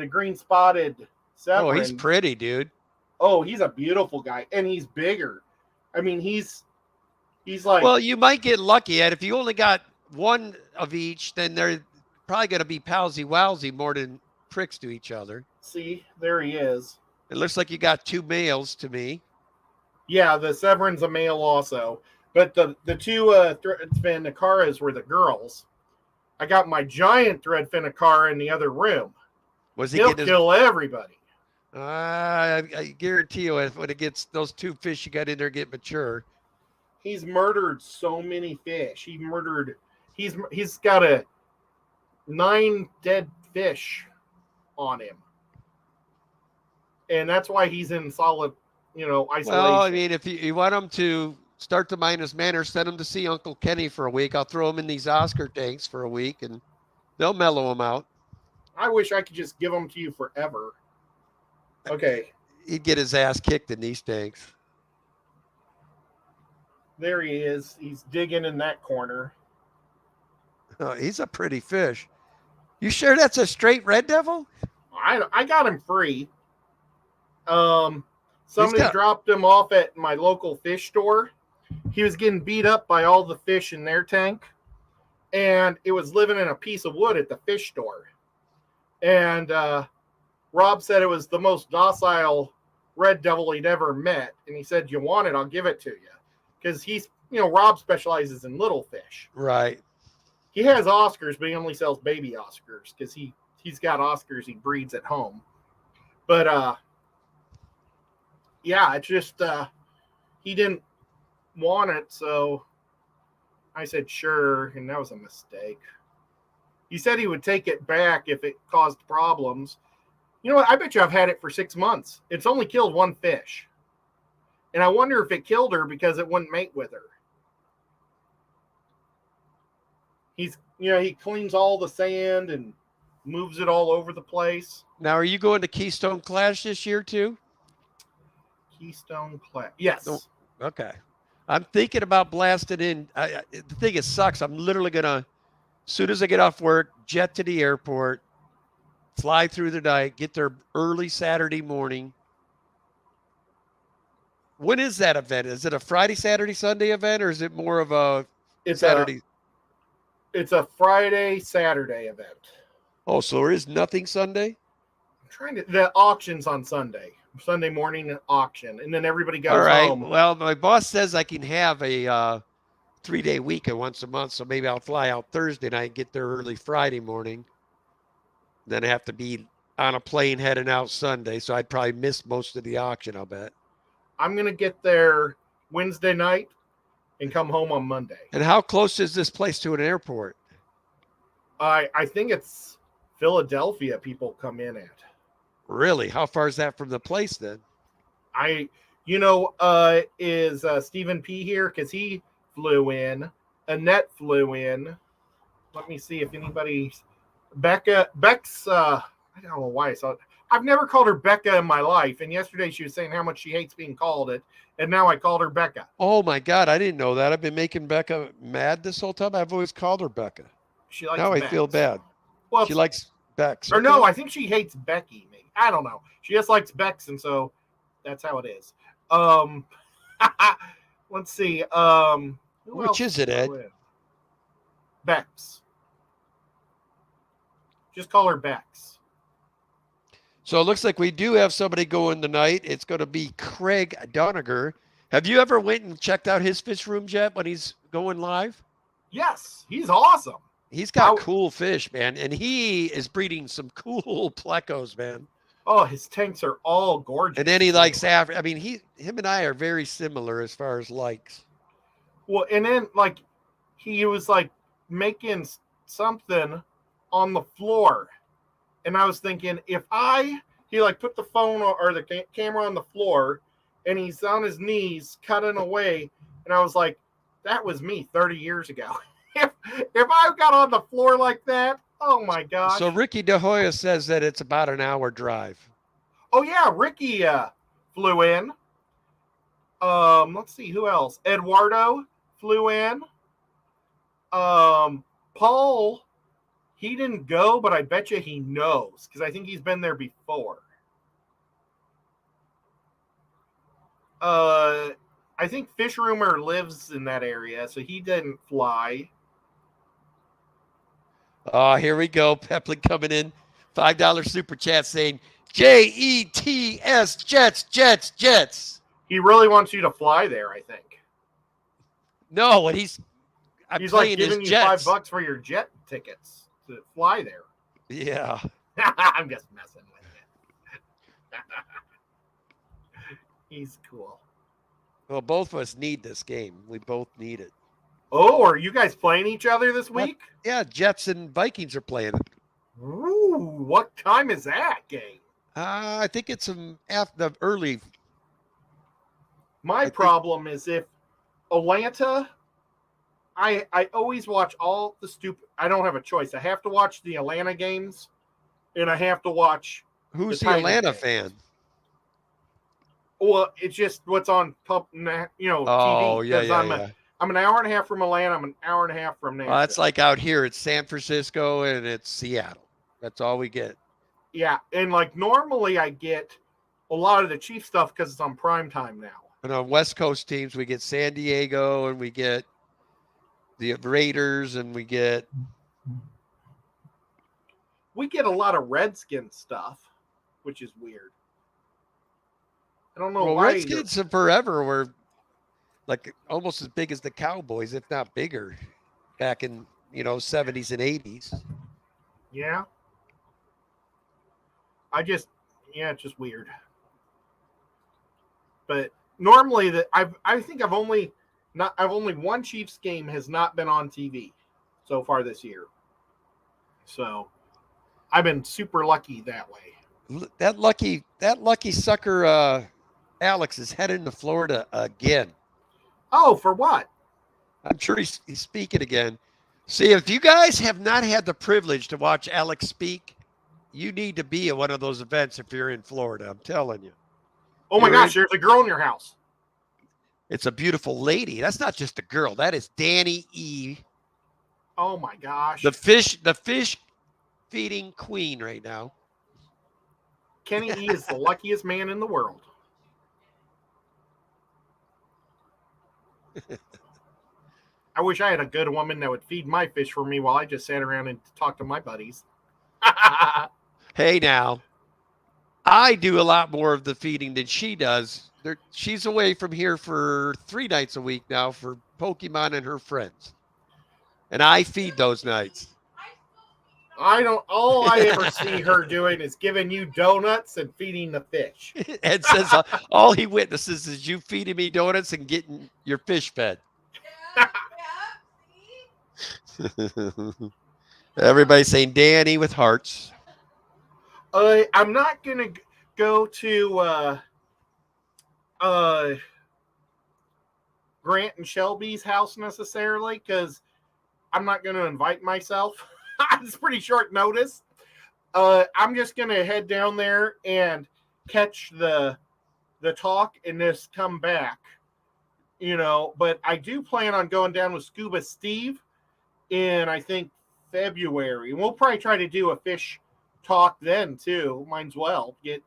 green spotted Severin. Oh, he's pretty, dude. Oh, he's a beautiful guy, and he's bigger. I mean, he's like... Well, you might get lucky at if you only got one of each, then they're probably going to be palsy-wowsy more than pricks to each other. See, there he is. It looks like you got two males to me. Yeah, the Severin's a male also. But the two Threadfin were the girls. I got my giant Threadfin in the other room. He'll kill everybody. I guarantee you, when it gets those two fish you got in there get mature. He's murdered so many fish. He's got 9 dead fish on him. And that's why he's in solid, isolation. Well, I mean, if you want him to start the Midas Manor, send him to see Uncle Kenny for a week. I'll throw him in these Oscar tanks for a week, and they'll mellow him out. I wish I could just give them to you forever. Okay. He'd get his ass kicked in these tanks. There he is. He's digging in that corner. Oh, he's a pretty fish. You sure that's a straight Red Devil? I got him free. Somebody dropped him off at my local fish store. He was getting beat up by all the fish in their tank, and it was living in a piece of wood at the fish store. And Rob said it was the most docile Red Devil he'd ever met, and he said, "You want it? I'll give it to you." Because Rob specializes in little fish. Right. He has Oscars, but he only sells baby Oscars because he's got Oscars he breeds at home. But yeah, it's just he didn't want it, so I said sure, and that was a mistake. He said he would take it back if it caused problems. You know what? I bet you I've had it for 6 months. It's only killed one fish. And I wonder if it killed her because it wouldn't mate with her. He cleans all the sand and moves it all over the place. Now, are you going to Keystone Clash this year too? Keystone Clash. Yes. Oh, okay. I'm thinking about blasting in. The thing is, sucks. I'm literally going to, as soon as I get off work, jet to the airport, fly through the night, get there early Saturday morning. When is that event? Is it a Friday, Saturday, Sunday event, or is it more of a Saturday? It's a Friday, Saturday event. Oh, so there is nothing Sunday? The auction's on Sunday. Sunday morning auction, and then everybody goes All right. home. Well, my boss says I can have a 3-day weekend once a month, so maybe I'll fly out Thursday night and get there early Friday morning. Then I have to be on a plane heading out Sunday, so I'd probably miss most of the auction, I'll bet. I'm going to get there Wednesday night and come home on Monday. And how close is this place to an airport? I think it's Philadelphia people come in at. Really? How far is that from the place then? Is Stephen P here? Because he flew in. Annette flew in. Let me see if anybody. Beck's. I don't know why I saw it. I've never called her Becca in my life, and yesterday she was saying how much she hates being called it, and now I called her Becca. Oh my God, I didn't know that. I've been making Becca mad this whole time. I've always called her Becca. She likes. Now I Bex. feel bad. Well, She likes Bex. or no, I think she hates Becky. Maybe I don't know. She just likes Bex, and so that's how it is. Let's see. Which is it, Ed? Bex. Just call her Bex. So it looks like we do have somebody going tonight. It's going to be Craig Doniger. Have you ever went and checked out his fish room yet when he's going live? Yes, he's awesome. He's got cool fish, man, and he is breeding some cool plecos, man. Oh, his tanks are all gorgeous. And then he likes Africa. I mean, him and I are very similar as far as likes. Well, and then like he was like making something on the floor, and I was thinking he like put the phone or the camera on the floor, and he's on his knees cutting away, and I was like, that was me 30 years ago. If I got on the floor like that, oh my gosh. So Ricky De Hoya says that it's about an hour drive. Oh yeah, Ricky flew in. Let's see who else. Eduardo flew in. Paul, he didn't go, but I bet you he knows because I think he's been there before. I think Fish Rumor lives in that area, so he didn't fly. Oh, here we go. Peplin coming in. $5 super chat saying JETS, Jets. He really wants you to fly there, I think. No, and he's like giving you $5 for your jet tickets to fly there. Yeah. I'm just messing with you. He's cool. Well, both of us need this game. We both need it. Oh, are you guys playing each other this week? Yeah, Jets and Vikings are playing it. Ooh, what time is that game? I think it's after the early. My problem is if Atlanta, I always watch all the stupid. I don't have a choice. I have to watch the Atlanta games, and I have to watch. Who's the Atlanta fan? Well, it's just what's on TV. Oh, yeah. I'm an hour and a half from Atlanta. I'm an hour and a half from Nashville. Well, that's like out here. It's San Francisco and it's Seattle. That's all we get. Yeah, and like normally I get a lot of the Chief stuff because it's on prime time now. And on West Coast teams, we get San Diego and we get the Raiders and we get a lot of Redskins stuff, which is weird. I don't know why. Redskins forever were like almost as big as the Cowboys, if not bigger, back in 70s and 80s. Yeah. It's just weird. But normally I think I've only one Chiefs game has not been on TV so far this year. So I've been super lucky that way. That lucky sucker Alex is heading to Florida again. Oh, for what? I'm sure he's speaking again. See, if you guys have not had the privilege to watch Alex speak, you need to be at one of those events if you're in Florida. I'm telling you. Oh my gosh, there's a girl in your house. It's a beautiful lady. That's not just a girl. That is Danny E. Oh my gosh. The fish feeding queen right now. Kenny E is the luckiest man in the world. I wish I had a good woman that would feed my fish for me while I just sat around and talked to my buddies. Hey, now, I do a lot more of the feeding than she does. She's away from here for 3 nights a week now for Pokemon and her friends. And I feed those nights. All I ever see her doing is giving you donuts and feeding the fish. Ed says all he witnesses is you feeding me donuts and getting your fish fed. Everybody's saying Danny with hearts. I'm not gonna go to uh, Grant and Shelby's house necessarily because I'm not going to invite myself. It's pretty short notice. I'm just going to head down there and catch the talk and just come back. But I do plan on going down with Scuba Steve in, I think, February. And we'll probably try to do a fish talk then too. Might as well get,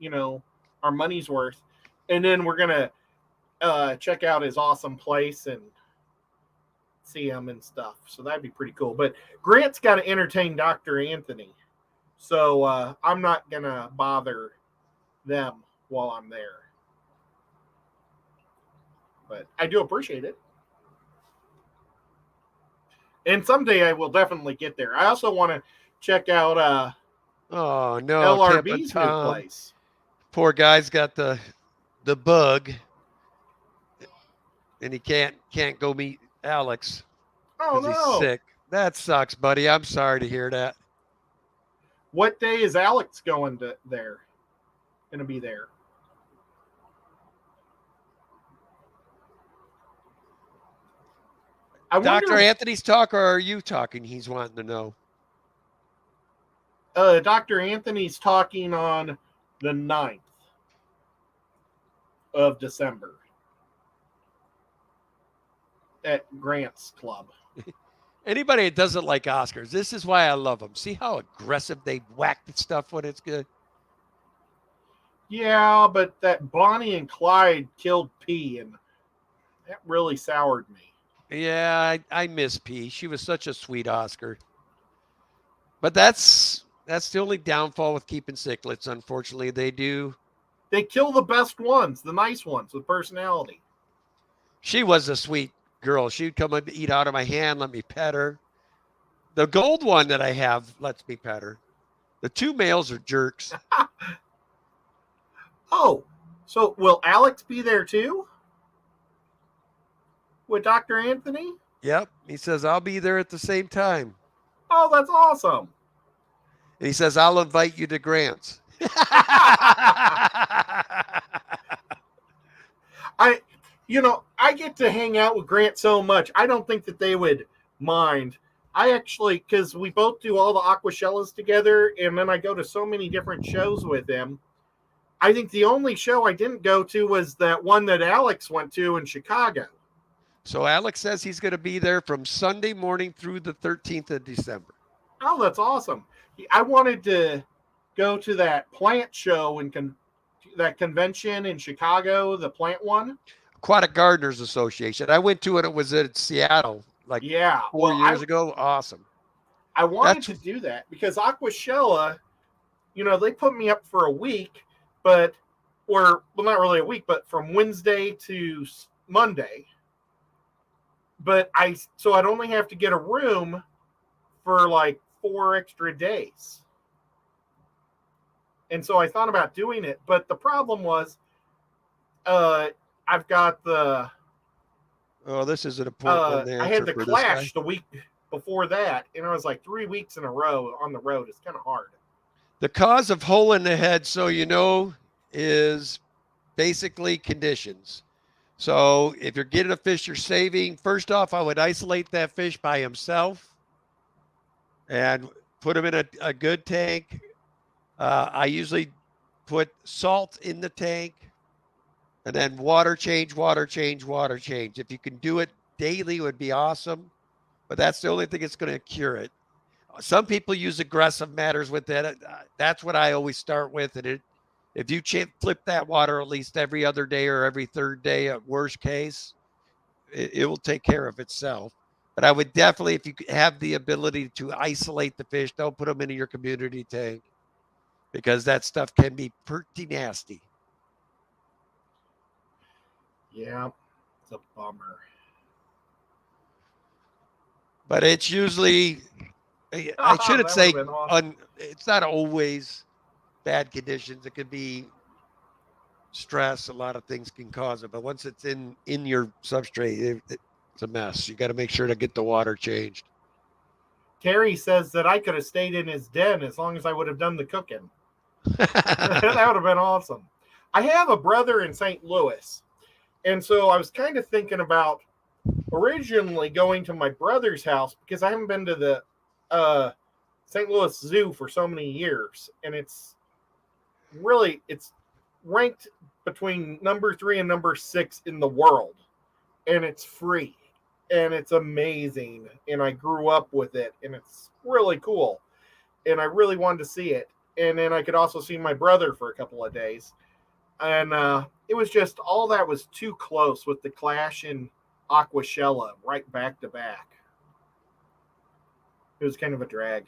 our money's worth. And then we're going to check out his awesome place and see him and stuff. So that'd be pretty cool. But Grant's got to entertain Dr. Anthony. So I'm not going to bother them while I'm there. But I do appreciate it. And someday I will definitely get there. I also want to check out Oh no, LRB's new Tom. place. Poor guy's got the bug, and he can't go meet Alex Oh because no! he's sick. That sucks, buddy. I'm sorry to hear that. What day is Alex going to there? Going to be there? Dr. Anthony's talk, or are you talking? He's wanting to know. Dr. Anthony's talking on the 9th of December at Grant's Club. Anybody that doesn't like Oscars, this is why I love them. See how aggressive they whack the stuff when it's good? Yeah, but that Bonnie and Clyde killed P, and that really soured me. Yeah, I miss P. She was such a sweet Oscar. But that's the only downfall with keeping cichlids. Unfortunately, they kill the best ones, the nice ones with personality. She was a sweet girl. She'd come and eat out of my hand, let me pet her. The gold one that I have lets me pet her. The two males are jerks. Oh, so will Alex be there too? With Dr. Anthony? Yep. He says, I'll be there at the same time. Oh, that's awesome. And he says, I'll invite you to Grant's. I get to hang out with Grant so much. I don't think that they would mind. I actually, because we both do all the Aquashellas together, and then I go to so many different shows with him. I think the only show I didn't go to was that one that Alex went to in Chicago. So Alex says he's going to be there from Sunday morning through the 13th of December. Oh, that's awesome. I wanted to go to that plant show and that convention in Chicago, the plant one. Aquatic Gardeners Association. I went to it. It was in Seattle, like 4 years ago. Awesome. I wanted to do that because Aquashella, they put me up for a week, not really a week, but from Wednesday to Monday. But so I'd only have to get a room for like 4 extra days. And so I thought about doing it, but the problem was, I've got the. Oh, this is an important answer. I had the Clash the week before that, and I was like 3 weeks in a row on the road. It's kind of hard. The cause of hole in the head, so is basically conditions. So if you're getting a fish you're saving, first off, I would isolate that fish by himself and put him in a good tank. I usually put salt in the tank and then water change. If you can do it daily, it would be awesome. But that's the only thing that's going to cure it. Some people use aggressive matters with that. That's what I always start with. And if you flip that water at least every other day or every third day, at worst case, it will take care of itself. But I would definitely, if you have the ability to isolate the fish, don't put them into your community tank because that stuff can be pretty nasty. Yeah, it's a bummer. But it's usually, I shouldn't say, awesome. It's not always bad conditions. It could be stress. A lot of things can cause it. But once it's in your substrate, it's a mess. You got to make sure to get the water changed. Terry says that I could have stayed in his den as long as I would have done the cooking. That would have been awesome. I have a brother in St. Louis. And so I was kind of thinking about originally going to my brother's house because I haven't been to the St. Louis Zoo for so many years. And it's ranked between number 3 and number 6 in the world. And it's free. And it's amazing. And I grew up with it. And it's really cool. And I really wanted to see it. And then I could also see my brother for a couple of days. And it was just, all that was too close with the Clash and Aquashella right back to back. It was kind of a drag.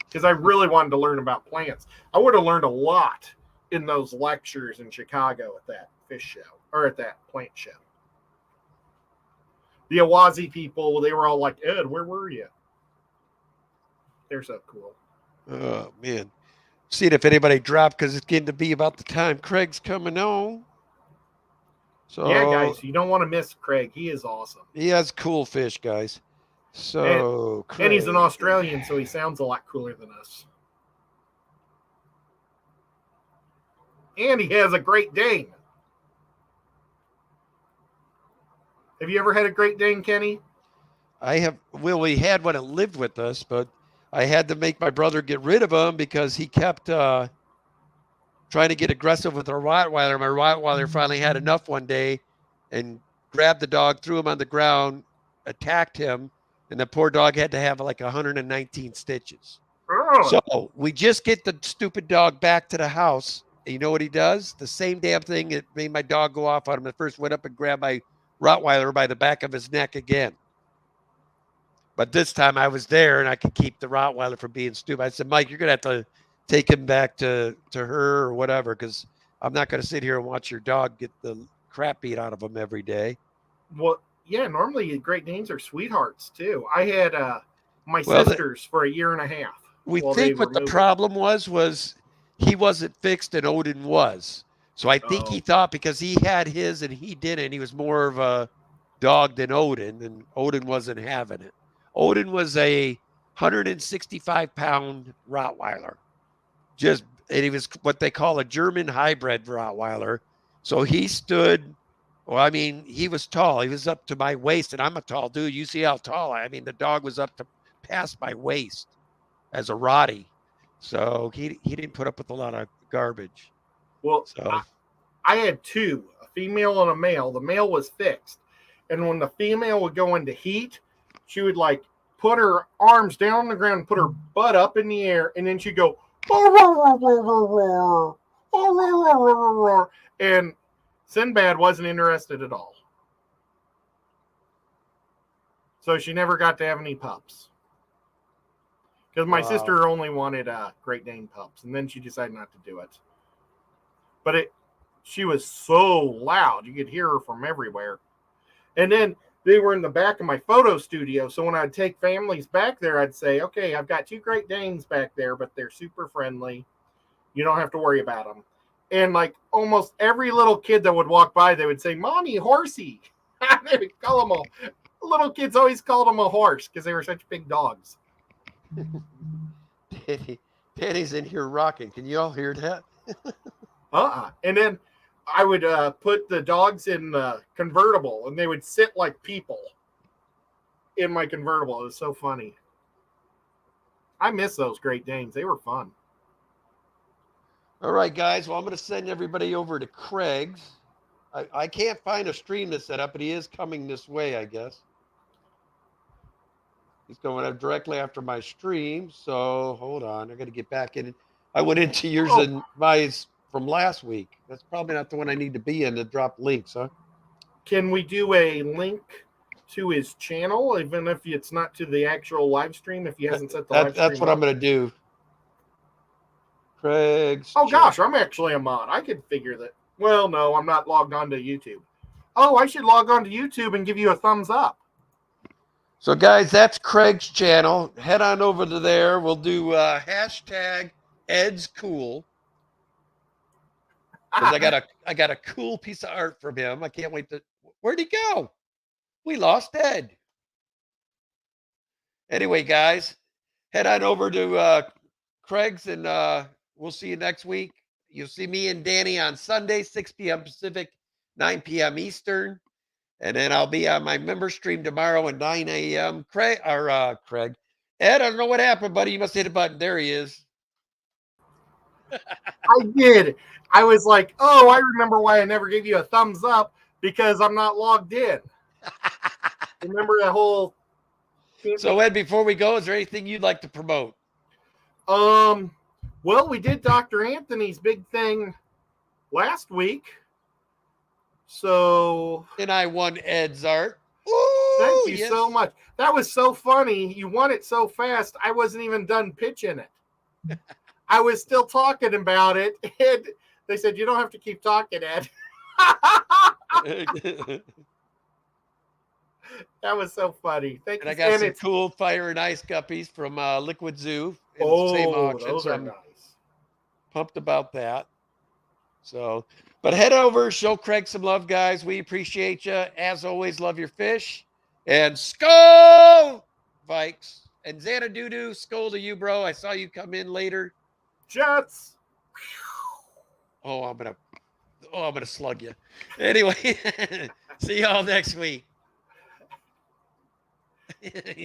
Because I really wanted to learn about plants. I would have learned a lot in those lectures in Chicago at that fish show. Or at that plant show. The Awazi people, they were all like, Ed, where were you? They're so cool. Oh, man. Seeing if anybody dropped because it's getting to be about the time Craig's coming on. So yeah, guys, you don't want to miss Craig. He is awesome. He has cool fish, guys. So and he's an Australian, so he sounds a lot cooler than us. And he has a Great Dane. Have you ever had a Great Dane, Kenny? I have. Well, we had one that lived with us, but I had to make my brother get rid of him because he kept trying to get aggressive with our Rottweiler. My Rottweiler finally had enough one day and grabbed the dog, threw him on the ground, attacked him, and the poor dog had to have like 119 stitches. Oh. So we just get the stupid dog back to the house. And you know what he does? The same damn thing that made my dog go off on him. At first went up and grabbed my Rottweiler by the back of his neck again. But this time I was there and I could keep the Rottweiler from being stupid. I said, Mike, you're going to have to take him back to her or whatever, because I'm not going to sit here and watch your dog get the crap beat out of him every day. Well, yeah, normally Great Danes are sweethearts too. I had my sisters for a year and a half. We think what the problem was he wasn't fixed and Odin was. So I think he thought because he had his and he didn't, he was more of a dog than Odin, and Odin wasn't having it. Odin was a 165-pound Rottweiler. And he was what they call a German hybrid Rottweiler. So he stood, well, I mean, he was tall. He was up to my waist, and I'm a tall dude. You see how tall I am. I mean, the dog was up to past my waist as a Rottie. So he didn't put up with a lot of garbage. Well, so I had two, a female and a male. The male was fixed. And when the female would go into heat, she would like put her arms down on the ground and put her butt up in the air. And then she'd go, and Sinbad wasn't interested at all. So she never got to have any pups. Because my sister only wanted Great Dane pups. And then she decided not to do it. But she was so loud. You could hear her from everywhere. And then they were in the back of my photo studio. So when I'd take families back there, I'd say, okay, I've got 2 Great Danes back there, but they're super friendly. You don't have to worry about them. And like almost every little kid that would walk by, they would say, Mommy, horsey. They would call them little kids always called them a horse because they were such big dogs. Danny's in here rocking. Can you all hear that? And then I would put the dogs in the convertible, and they would sit like people in my convertible. It was so funny. I miss those Great Danes. They were fun. All right, guys. Well, I'm going to send everybody over to Craig's. I can't find a stream to set up, but he is coming this way, I guess. He's going up directly after my stream. So hold on. I got to get back in. I went into yours and mine from last week. That's probably not the one I need to be in to drop links, huh? Can we do a link to his channel, even if it's not to the actual live stream, if he hasn't set the live stream? That's what I'm going to do. Craig's. Gosh, I'm actually a mod. I could figure that. Well, no, I'm not logged on to YouTube. Oh, I should log on to YouTube and give you a thumbs up. So, guys, that's Craig's channel. Head on over to there. We'll do hashtag Ed's Cool. Because I got a cool piece of art from him. I can't wait to. Where'd he go? We lost Ed. Anyway, guys, head on over to Craig's, and we'll see you next week. You'll see me and Danny on Sunday, 6 p.m. Pacific, 9 p.m. Eastern. And then I'll be on my member stream tomorrow at 9 a.m. Craig. Ed, I don't know what happened, buddy. You must hit a button. There he is. I did. I was like, oh, I remember why I never gave you a thumbs up, because I'm not logged in. Remember that whole. So, Ed, before we go, is there anything you'd like to promote? Well, we did Dr. Anthony's big thing last week. So. And I won Ed's art. Thank you so much. That was so funny. You won it so fast, I wasn't even done pitching it. I was still talking about it, and they said, you don't have to keep talking, Ed. That was so funny. Thank you. And I got some cool fire and ice guppies from Liquid Zoo in the same auction. Those so are I'm nice. pumped about that. So, but head over, show Craig some love, guys. We appreciate you. As always, love your fish. And skull, Vikes. And Xanadu, skull to you, bro. I saw you come in later. Jets. Oh, I'm gonna slug you. Anyway, see y'all next week.